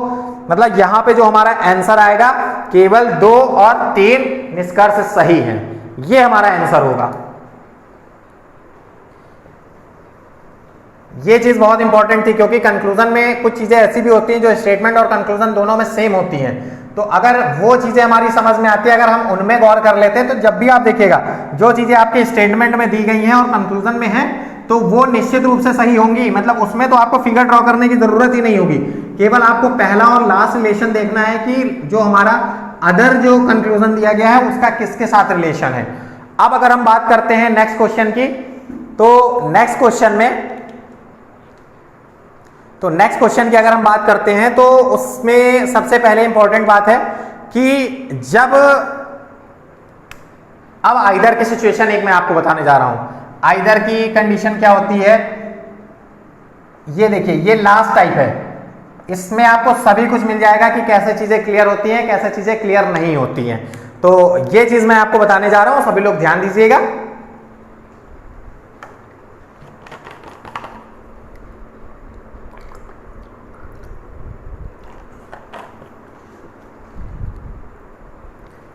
मतलब यहां पे जो हमारा आंसर आएगा केवल 2 और 3 निष्कर्ष सही हैं, ये हमारा आंसर होगा। ये चीज बहुत इंपॉर्टेंट थी, क्योंकि कंक्लूजन में कुछ चीजें ऐसी भी होती हैं जो स्टेटमेंट और कंक्लूजन दोनों में सेम होती हैं, तो अगर वो चीजें हमारी समझ में आती है, अगर हम उनमें गौर कर लेते हैं, तो जब भी आप देखिएगा जो चीजें आपके स्टेटमेंट में दी गई हैं और कंक्लूजन में हैं, तो वो निश्चित रूप से सही होंगी, मतलब उसमें तो आपको फिगर ड्रॉ करने की जरूरत ही नहीं होगी, केवल आपको पहला और लास्ट रिलेशन देखना है कि जो हमारा अदर जो कंक्लूजन दिया गया है उसका किसके साथ रिलेशन है। अब अगर हम बात करते हैं नेक्स्ट क्वेश्चन की, तो नेक्स्ट क्वेश्चन की अगर हम बात करते हैं तो उसमें सबसे पहले इंपॉर्टेंट बात है कि जब अब आइदर की सिचुएशन एक मैं आपको बताने जा रहा हूं। आइदर की कंडीशन क्या होती है, ये देखिए ये लास्ट टाइप है, इसमें आपको सभी कुछ मिल जाएगा कि कैसे चीजें क्लियर होती हैं, कैसे चीजें क्लियर नहीं होती हैं। तो ये चीज मैं आपको बताने जा रहा हूं, सभी लोग ध्यान दीजिएगा।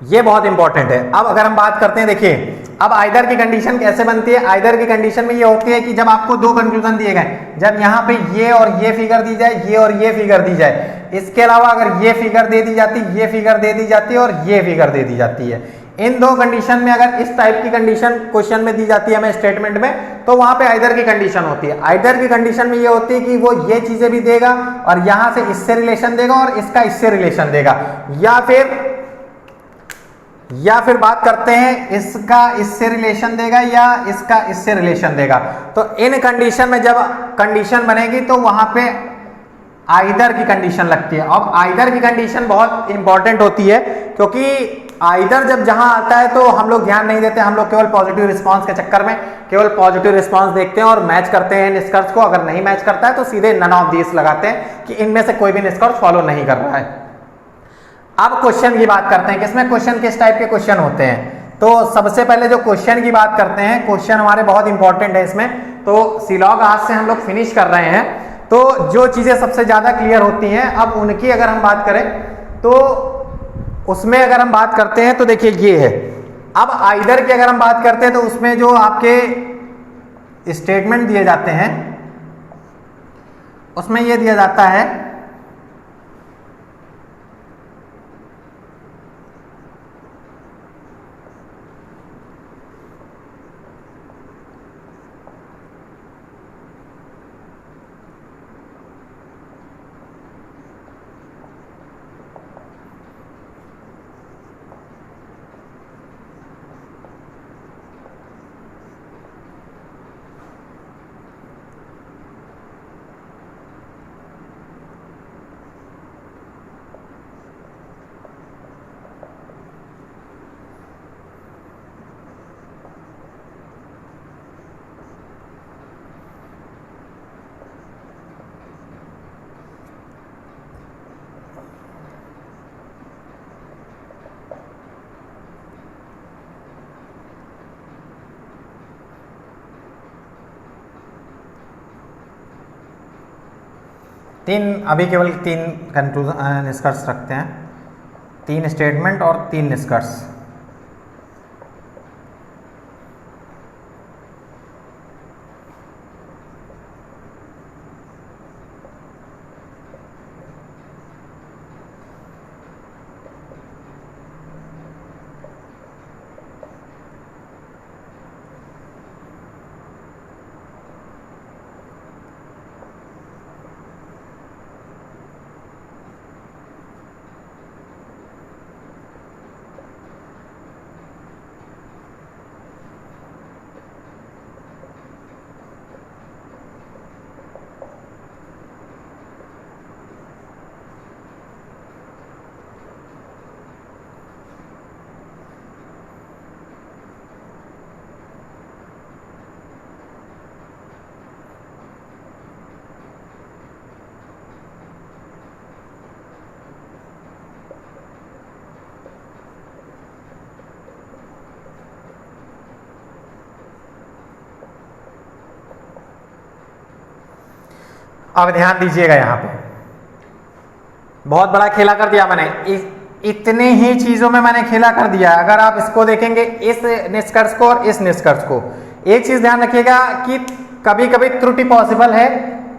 ये बहुत इंपॉर्टेंट है। अब अगर हम बात करते हैं, देखिए अब आइदर की कंडीशन कैसे बनती है। आइदर की कंडीशन में ये होती है कि जब आपको दो कंक्लूजन दिए गए, जब यहाँ पे ये और ये फिगर दी जाए, ये और ये फिगर दी जाए, इसके अलावा अगर ये फिगर दे दी जाती, ये फिगर दे दी जाती है और ये फिगर दे दी जाती है, इन दो कंडीशन में अगर इस टाइप की कंडीशन क्वेश्चन में दी जाती है हमें स्टेटमेंट में, तो वहां पे आइदर की कंडीशन होती है। आइदर की कंडीशन में ये होती है कि वो ये चीजें भी देगा और यहां से इससे रिलेशन देगा और इसका इससे रिलेशन देगा, या फिर बात करते हैं इसका इससे रिलेशन देगा या इसका इससे रिलेशन देगा। तो इन कंडीशन में जब कंडीशन बनेगी तो वहां पे आइदर की कंडीशन लगती है। अब आइदर की कंडीशन बहुत इंपॉर्टेंट होती है, क्योंकि आइदर जब जहां आता है तो हम लोग ध्यान नहीं देते, हम लोग केवल पॉजिटिव रिस्पांस के चक्कर में केवल पॉजिटिव रिस्पांस देखते हैं और मैच करते हैं निष्कर्ष को। अगर नहीं मैच करता है तो सीधे नन ऑफ दिस लगाते हैं कि इनमें से कोई भी निष्कर्ष फॉलो नहीं कर रहा है। अब क्वेश्चन की बात करते हैं कि इसमें क्वेश्चन किस टाइप के क्वेश्चन होते हैं। तो सबसे पहले जो क्वेश्चन की बात करते हैं, क्वेश्चन हमारे बहुत इंपॉर्टेंट है इसमें। तो सीलॉग आज से हम लोग फिनिश कर रहे हैं, तो जो चीजें सबसे ज्यादा क्लियर होती हैं अब उनकी अगर हम बात करें, तो उसमें अगर हम बात करते हैं तो देखिए ये है। अब आइदर की अगर हम बात करते हैं तो उसमें जो आपके स्टेटमेंट दिए जाते हैं उसमें ये दिया जाता है अभी केवल 3 कंक्लूजन निष्कर्ष रखते हैं, 3 स्टेटमेंट और 3 निष्कर्ष। अब ध्यान दीजिएगा, यहां पे बहुत बड़ा खेला कर दिया मैंने, इतने ही चीजों में मैंने खेला कर दिया। अगर आप इसको देखेंगे, इस निष्कर्ष को और इस निष्कर्ष को, एक चीज ध्यान रखिएगा कि कभी कभी त्रुटि पॉसिबल है।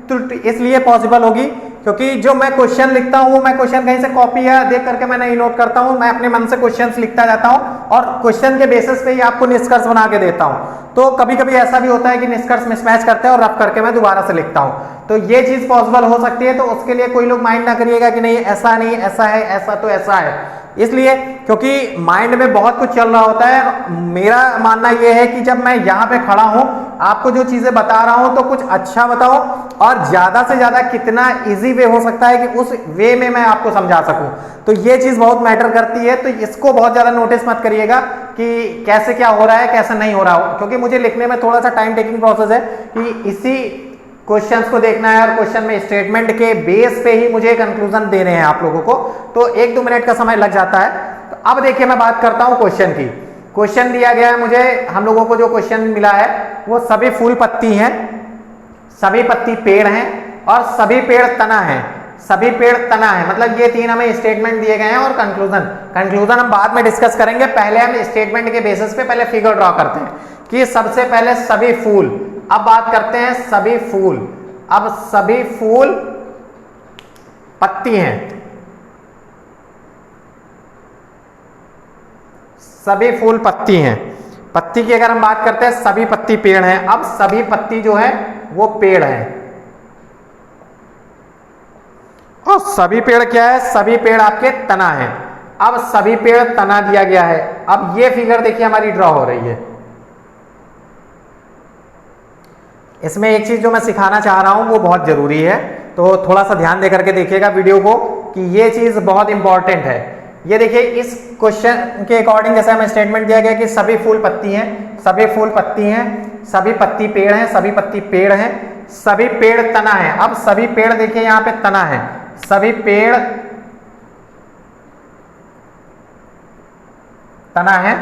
त्रुटि इसलिए पॉसिबल होगी क्योंकि जो मैं क्वेश्चन लिखता हूं वो मैं क्वेश्चन कहीं से कॉपी या देख करके मैं नहीं नोट करता हूं, मैं अपने मन से क्वेश्चंस लिखता जाता हूं और क्वेश्चन के बेसिस पे ही आपको निष्कर्ष बना के देता हूं। तो कभी कभी ऐसा भी होता है कि निष्कर्ष मिसमैच करते हैं और रफ करके मैं दोबारा से लिखता हूं। तो ये चीज पॉसिबल हो सकती है, तो उसके लिए कोई लोग माइंड ना करिएगा कि नहीं ऐसा नहीं, ऐसा है, ऐसा तो ऐसा है। इसलिए क्योंकि माइंड में बहुत कुछ चल रहा होता है। मेरा मानना यह है कि जब मैं यहाँ पे खड़ा हूं, आपको जो चीजें बता रहा हूं तो कुछ अच्छा बताओ और ज्यादा से ज्यादा कितना इजी वे हो सकता है कि उस वे में मैं आपको समझा सकूं। तो ये चीज बहुत मैटर करती है। तो इसको बहुत ज्यादा नोटिस मत करिएगा कि कैसे क्या हो रहा है, कैसे नहीं हो रहा हो, क्योंकि मुझे लिखने में थोड़ा सा टाइम टेकिंग प्रोसेस है कि इसी क्वेश्चंस को देखना है और क्वेश्चन में स्टेटमेंट के बेस पे ही मुझे कंक्लूजन देने हैं आप लोगों को। तो 1-2 मिनट का समय लग जाता है। तो अब देखिए मैं बात करता हूं क्वेश्चन की। क्वेश्चन दिया गया है मुझे, हम लोगों को जो क्वेश्चन मिला है वो सभी फूल पत्ती हैं, सभी पत्ती पेड़ हैं और सभी पेड़ तना है। सभी पेड़ तना है मतलब ये 3 हमें स्टेटमेंट दिए गए हैं और कंक्लूजन हम बाद में डिस्कस करेंगे। पहले हम स्टेटमेंट के बेसिस पे पहले फिगर ड्रॉ करते हैं कि सबसे पहले सभी फूल। अब बात करते हैं सभी फूल। अब सभी फूल पत्ती हैं, सभी फूल पत्ती हैं। पत्ती की अगर हम बात करते हैं, सभी पत्ती पेड़ हैं। अब सभी पत्ती जो है वो पेड़ है और सभी पेड़ क्या है, सभी पेड़ आपके तना है। अब सभी पेड़ तना दिया गया है। अब ये फिगर देखिए हमारी ड्रॉ हो रही है। इसमें एक चीज जो मैं सिखाना चाह रहा हूं वो बहुत जरूरी है, तो थोड़ा सा ध्यान देकर के देखिएगा वीडियो को कि ये चीज बहुत इंपॉर्टेंट है। ये देखिए इस क्वेश्चन के अकॉर्डिंग जैसे हमें स्टेटमेंट दिया गया कि सभी फूल पत्ती हैं, सभी फूल पत्ती हैं, सभी पत्ती पेड़ हैं, सभी पत्ती पेड़ हैं, सभी पेड़ तना है। अब सभी पेड़ देखिए यहां पे तना है, सभी पेड़ तना है।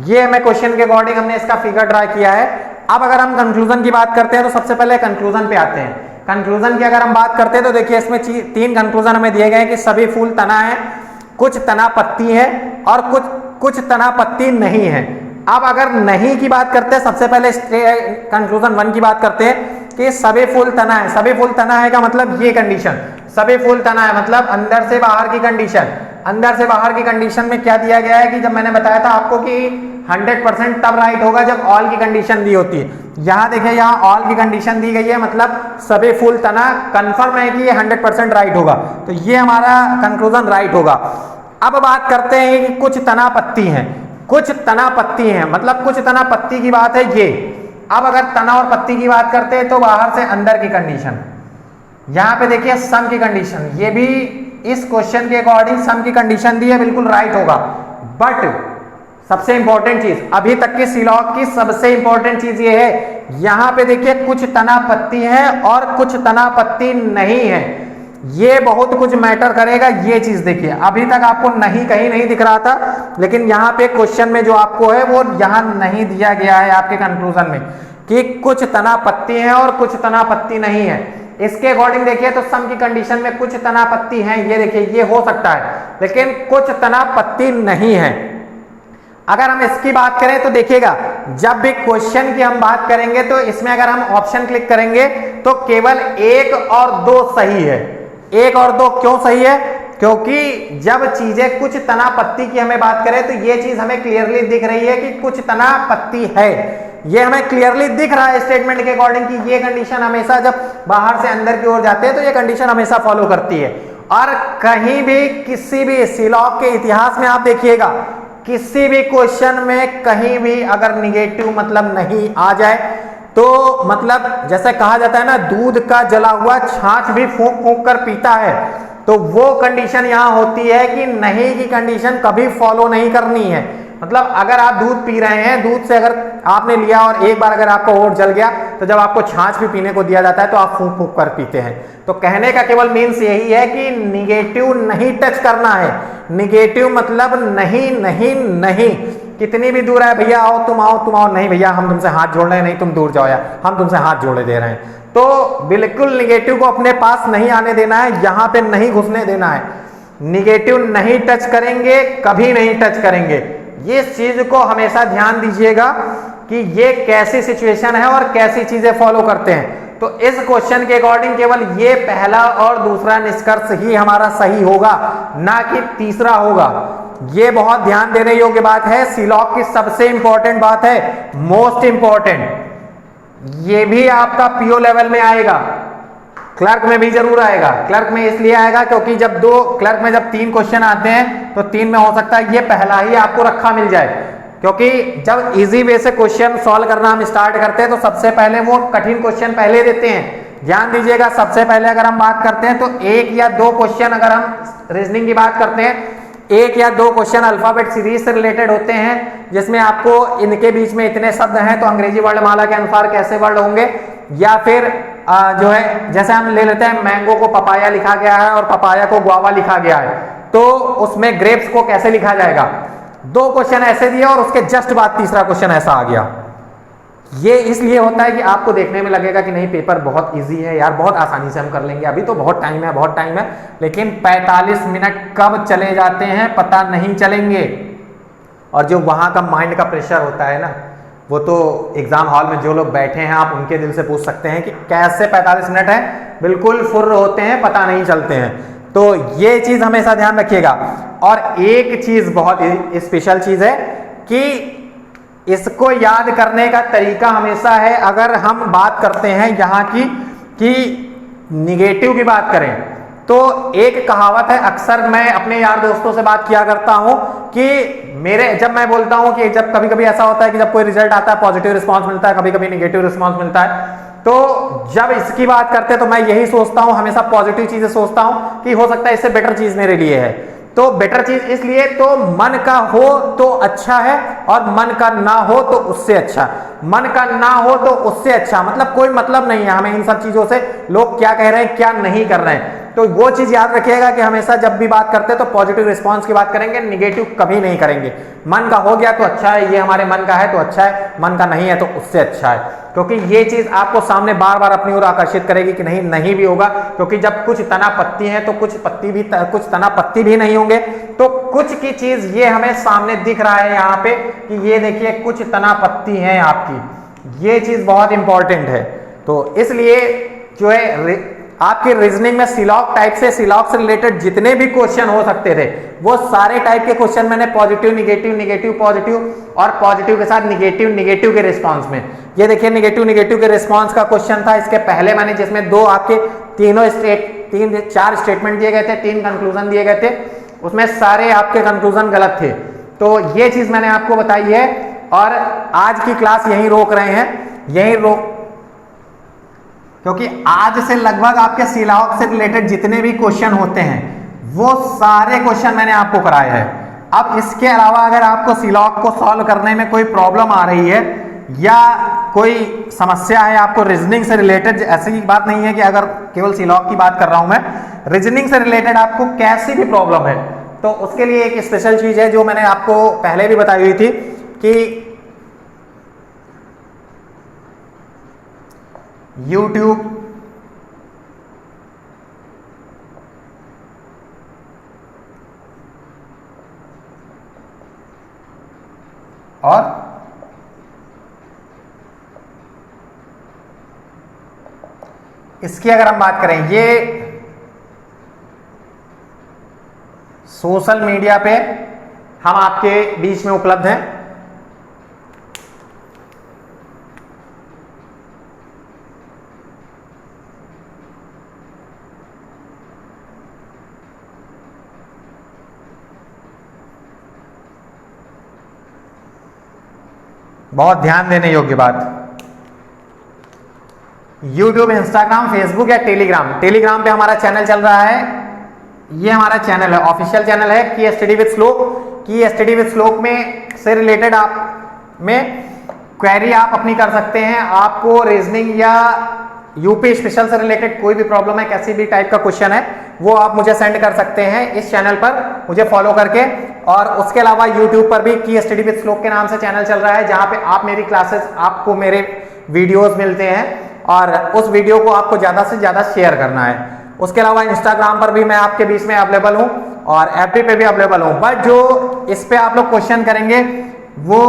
ये हमें क्वेश्चन के अकॉर्डिंग हमने इसका फिगर ड्रा किया है। अब अगर हम कंक्लूजन की बात करते हैं तो सबसे पहले कंक्लूजन पे आते हैं। कंक्लूजन की अगर हम बात करते हैं तो देखिए इसमें 3 कंक्लूजन हमें दिए गए हैं कि सभी फूल तना है, कुछ तना पत्ती है और कुछ तना पत्ती नहीं है। अब अगर नहीं की बात करते हैं, सबसे पहले कंक्लूजन 1 की बात करते हैं कि सभी फूल तना है। सभी फूल तना है का मतलब ये कंडीशन, सभी फूल तना है मतलब अंदर से बाहर की कंडीशन। अंदर से बाहर की कंडीशन में क्या दिया गया है कि जब मैंने बताया था आपको कि 100% तब राइट होगा जब ऑल की कंडीशन दी होती है। यहाँ देखिए, यहाँ ऑल की कंडीशन दी गई है मतलब सभी फूल तना, कंफर्म है कि ये 100% राइट होगा, तो ये हमारा कंक्लूजन राइट होगा। अब बात करते हैं कि कुछ तना पत्ती हैं। कुछ तना पत्ती हैं मतलब कुछ तना पत्ती की बात है ये। अब अगर तना और पत्ती की बात करते हैं तो बाहर से अंदर की कंडीशन, यहां पे देखिए सम की कंडीशन, ये भी इस क्वेश्चन के अकॉर्डिंग सम की कंडीशन दी है, बिल्कुल राइट होगा। बट सबसे इंपॉर्टेंट चीज, अभी तक की सीलॉग की सबसे इंपॉर्टेंट चीज ये है, यहां पे देखिए कुछ तना पत्ती है और कुछ तना पत्ती नहीं है। ये बहुत कुछ मैटर करेगा। ये चीज देखिए, अभी तक आपको नहीं कहीं नहीं दिख रहा था, लेकिन यहाँ पे क्वेश्चन में जो आपको है वो यहाँ नहीं दिया गया है आपके कंक्लूजन में कि कुछ तना पत्ती है और कुछ तना पत्ती नहीं है। इसके अकॉर्डिंग देखिए तो सम की कंडीशन में कुछ तना पत्ती है, ये देखिए ये हो सकता है, लेकिन कुछ तना पत्ती नहीं है। अगर हम इसकी बात करें तो देखिएगा, जब भी क्वेश्चन की हम बात करेंगे तो इसमें अगर हम ऑप्शन क्लिक करेंगे तो केवल 1 और 2 सही है। 1 और 2 क्यों सही है? क्योंकि जब चीजें कुछ तना पत्ती की हमें बात करें तो ये चीज हमें क्लियरली दिख रही है कि कुछ तना पत्ती है। ये हमें क्लियरली दिख रहा है स्टेटमेंट के अकॉर्डिंग कि ये कंडीशन हमेशा जब बाहर से अंदर की ओर जाते हैं तो ये कंडीशन हमेशा फॉलो करती है। और कहीं भी किसी भी सीलॉग के इतिहास में आप देखिएगा, किसी भी क्वेश्चन में कहीं भी अगर निगेटिव मतलब नहीं आ जाए तो मतलब जैसे कहा जाता है ना, दूध का जला हुआ छाछ भी फूंक फूंक कर पीता है, तो वो कंडीशन यहां होती है कि नहीं की कंडीशन कभी फॉलो नहीं करनी है। मतलब अगर आप दूध पी रहे हैं, दूध से अगर आपने लिया और एक बार अगर आपका होठ जल गया तो जब आपको छाछ भी पीने को दिया जाता है तो आप फूंक फूंक कर पीते हैं। तो कहने का केवल मीन्स यही है कि निगेटिव नहीं टच करना है। निगेटिव मतलब नहीं नहीं नहीं, कितनी भी दूर है, भैया आओ तुम आओ तुम आओ, नहीं भैया हम तुमसे हाथ जोड़ रहे हैं, नहीं तुम दूर जाओ यार, हम तुमसे हाथ जोड़े दे रहे हैं। तो बिल्कुल निगेटिव को अपने पास नहीं आने देना है, यहां पे नहीं घुसने देना है। निगेटिव नहीं टच करेंगे, कभी नहीं टच करेंगे। ये चीज को हमेशा ध्यान दीजिएगा कि ये कैसी सिचुएशन है और कैसी चीजें फॉलो करते हैं। तो इस क्वेश्चन के अकॉर्डिंग केवल ये पहला और दूसरा निष्कर्ष ही हमारा सही होगा, ना कि तीसरा होगा। ये बहुत ध्यान देने योग्य बात है। सीलॉग की सबसे इंपॉर्टेंट बात है, मोस्ट इंपॉर्टेंट, ये भी आपका पीओ लेवल में आएगा, क्लर्क में भी जरूर आएगा। क्लर्क में इसलिए आएगा क्योंकि जब क्लर्क में जब 3 क्वेश्चन आते हैं तो 3 में हो सकता है ये पहला ही आपको रखा मिल जाए, क्योंकि जब इजी वे से क्वेश्चन सॉल्व करना हम स्टार्ट करते हैं तो सबसे पहले वो कठिन क्वेश्चन पहले देते हैं। ध्यान दीजिएगा, सबसे पहले अगर हम बात करते हैं तो 1 या 2 क्वेश्चन, अगर हम रीजनिंग की बात करते हैं 1 या 2 क्वेश्चन अल्फाबेट सीरीज से रिलेटेड होते हैं, जिसमें आपको इनके बीच में इतने शब्द हैं तो अंग्रेजी वर्णमाला के अनुसार कैसे वर्ड होंगे, या फिर जो है जैसे हम ले लेते हैं मैंगो को पपाया लिखा गया है और पपाया को गुआवा लिखा गया है, तो उसमें ग्रेप्स को कैसे लिखा जाएगा। 2 क्वेश्चन ऐसे दिए और उसके जस्ट बाद तीसरा क्वेश्चन ऐसा आ गया। ये इसलिए होता है कि आपको देखने में लगेगा कि नहीं पेपर बहुत इजी है यार, बहुत आसानी से हम कर लेंगे, अभी तो बहुत टाइम है बहुत टाइम है, लेकिन 45 मिनट कब चले जाते हैं पता नहीं चलेंगे। और जो वहां का माइंड का प्रेशर होता है ना, वो तो एग्जाम हॉल में जो लोग बैठे हैं आप उनके दिल से पूछ सकते हैं कि कैसे 45 मिनट है, बिल्कुल फुर्र होते हैं, पता नहीं चलते हैं। तो ये चीज हमेशा ध्यान रखिएगा। और एक चीज बहुत स्पेशल चीज है कि इसको याद करने का तरीका हमेशा है, अगर हम बात करते हैं यहाँ की कि निगेटिव की बात करें तो एक कहावत है, अक्सर मैं अपने यार दोस्तों से बात किया करता हूं कि जब मैं बोलता हूं कि जब कभी कभी ऐसा होता है कि जब कोई रिजल्ट आता है पॉजिटिव रिस्पांस मिलता है, कभी कभी निगेटिव रिस्पांस मिलता है, तो जब इसकी बात करते हैं तो मैं यही सोचता हूं, हमेशा पॉजिटिव चीजें सोचता हूं कि हो सकता है इससे बेटर चीज मेरे लिए है। तो बेटर चीज इसलिए तो मन का हो तो अच्छा है और मन का ना हो तो उससे अच्छा, मन का ना हो तो उससे अच्छा, मतलब कोई मतलब नहीं है हमें इन सब चीजों से, लोग क्या कह रहे हैं क्या नहीं कर रहे हैं। तो वो चीज याद रखिएगा कि हमेशा जब भी बात करते हैं तो पॉजिटिव रिस्पांस की बात करेंगे, निगेटिव कभी नहीं करेंगे। मन का हो गया तो अच्छा है, ये हमारे मन का है तो अच्छा है, मन का नहीं है तो उससे अच्छा है, क्योंकि ये चीज आपको सामने बार बार अपनी ओर आकर्षित करेगी कि नहीं नहीं भी होगा, क्योंकि जब कुछ तना पत्ती है तो कुछ तना पत्ती भी नहीं होंगे, तो कुछ की चीज ये हमें सामने दिख रहा है यहाँ पे कि ये देखिए कुछ तना पत्ती है आपकी, ये चीज बहुत इंपॉर्टेंट है। तो इसलिए जो है आपके रीजनिंग में सिलॉग टाइप से रिलेटेड जितने भी क्वेश्चन हो सकते थे वो सारे टाइप के क्वेश्चन मैंने पॉजिटिव निगेटिव, निगेटिव पॉजिटिव और पॉजिटिव के साथ निगेटिव, निगेटिव के रिस्पांस में, ये देखिए निगेटिव निगेटिव के रिस्पांस का क्वेश्चन था। इसके पहले मैंने जिसमें दो आपके चार स्टेटमेंट दिए गए थे, 3 कंक्लूजन दिए गए थे, उसमें सारे आपके कंक्लूजन गलत थे। तो ये चीज मैंने आपको बताई है और आज की क्लास यहीं रोक रहे हैं, यहीं रोक, क्योंकि आज से लगभग आपके सिलॉग से रिलेटेड जितने भी क्वेश्चन होते हैं वो सारे क्वेश्चन मैंने आपको कराए हैं। अब इसके अलावा अगर आपको सिलॉग को सॉल्व करने में कोई प्रॉब्लम आ रही है या कोई समस्या है आपको रीजनिंग से रिलेटेड, ऐसी बात नहीं है कि अगर केवल सिलॉग की बात कर रहा हूं मैं, रीजनिंग से रिलेटेड आपको कैसी भी प्रॉब्लम है तो उसके लिए एक स्पेशल चीज है जो मैंने आपको पहले भी बताई हुई थी कि YouTube और इसकी अगर हम बात करें, ये सोशल मीडिया पे हम आपके बीच में उपलब्ध हैं। बहुत ध्यान देने योग्य बात, YouTube, Instagram, Facebook या टेलीग्राम पे हमारा चैनल चल रहा है। ये हमारा चैनल है, ऑफिशियल चैनल है की स्टडी विद श्लोक। की स्टडी विद श्लोक में से रिलेटेड आप में क्वेरी आप अपनी कर सकते हैं। आपको रीजनिंग या यूपी स्पेशल से रिलेटेड कोई भी प्रॉब्लम है, कैसी भी टाइप का क्वेश्चन है, वो आप मुझे सेंड कर सकते हैं इस चैनल पर मुझे फॉलो करके। और उसके अलावा YouTube पर भी की स्टडी विद श्लोक के नाम से चैनल चल रहा है, जहां पे आप मेरी क्लासेस, आपको मेरे वीडियोस मिलते हैं और उस वीडियो को आपको ज्यादा से ज्यादा शेयर करना है। उसके अलावा इंस्टाग्राम पर भी मैं आपके बीच में अवेलेबल हूं और FB पे भी अवेलेबल हूं। बट जो इस पे आप लोग क्वेश्चन करेंगे वो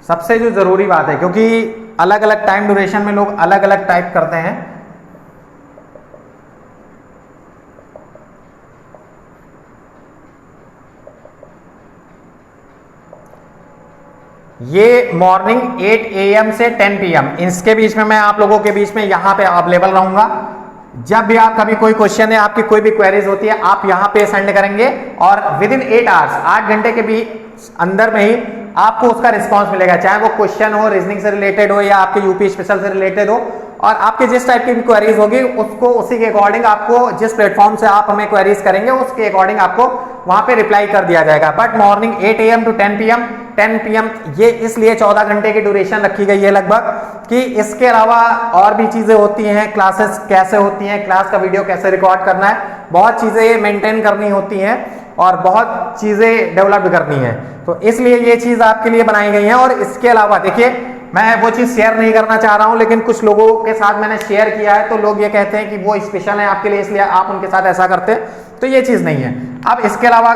सबसे जो जरूरी बात है, क्योंकि अलग अलग टाइम ड्यूरेशन में लोग अलग अलग टाइप करते हैं। ये मॉर्निंग 8 AM से 10 PM इसके बीच में मैं आप लोगों के बीच में यहाँ पे अवेलेबल रहूंगा। जब भी आप कभी कोई क्वेश्चन है, आपकी कोई भी क्वेरीज होती है, आप यहाँ पे सेंड करेंगे और विदिन 8 आवर्स, 8 घंटे के भी अंदर में ही आपको उसका रिस्पांस मिलेगा, चाहे वो क्वेश्चन हो रीजनिंग से रिलेटेड हो या आपके यूपी स्पेशल से रिलेटेड हो। और आपके जिस टाइप की भी क्वेरीज होगी उसको उसी के अकॉर्डिंग आपको, जिस प्लेटफॉर्म से आप हमें क्वेरीज करेंगे उसके अकॉर्डिंग आपको वहां पे रिप्लाई कर दिया जाएगा। But morning 8 AM to 10 PM ये इसलिए 14 घंटे की ड्यूरेशन रखी गई है लगभग, कि इसके अलावा और भी चीजें होती हैं, क्लासेस कैसे होती हैं, क्लास का वीडियो कैसे रिकॉर्ड करना है, बहुत चीजें मेंटेन करनी होती हैं और बहुत चीजें डेवलप करनी है। तो इसलिए ये चीज आपके लिए बनाई गई है। और इसके अलावा देखिए, मैं वो चीज शेयर नहीं करना चाह रहा हूं, लेकिन कुछ लोगों के साथ मैंने शेयर किया है तो लोग ये कहते हैं कि वो स्पेशल है आपके लिए इसलिए आप उनके साथ ऐसा करते हैं, तो ये चीज नहीं है। अब इसके अलावा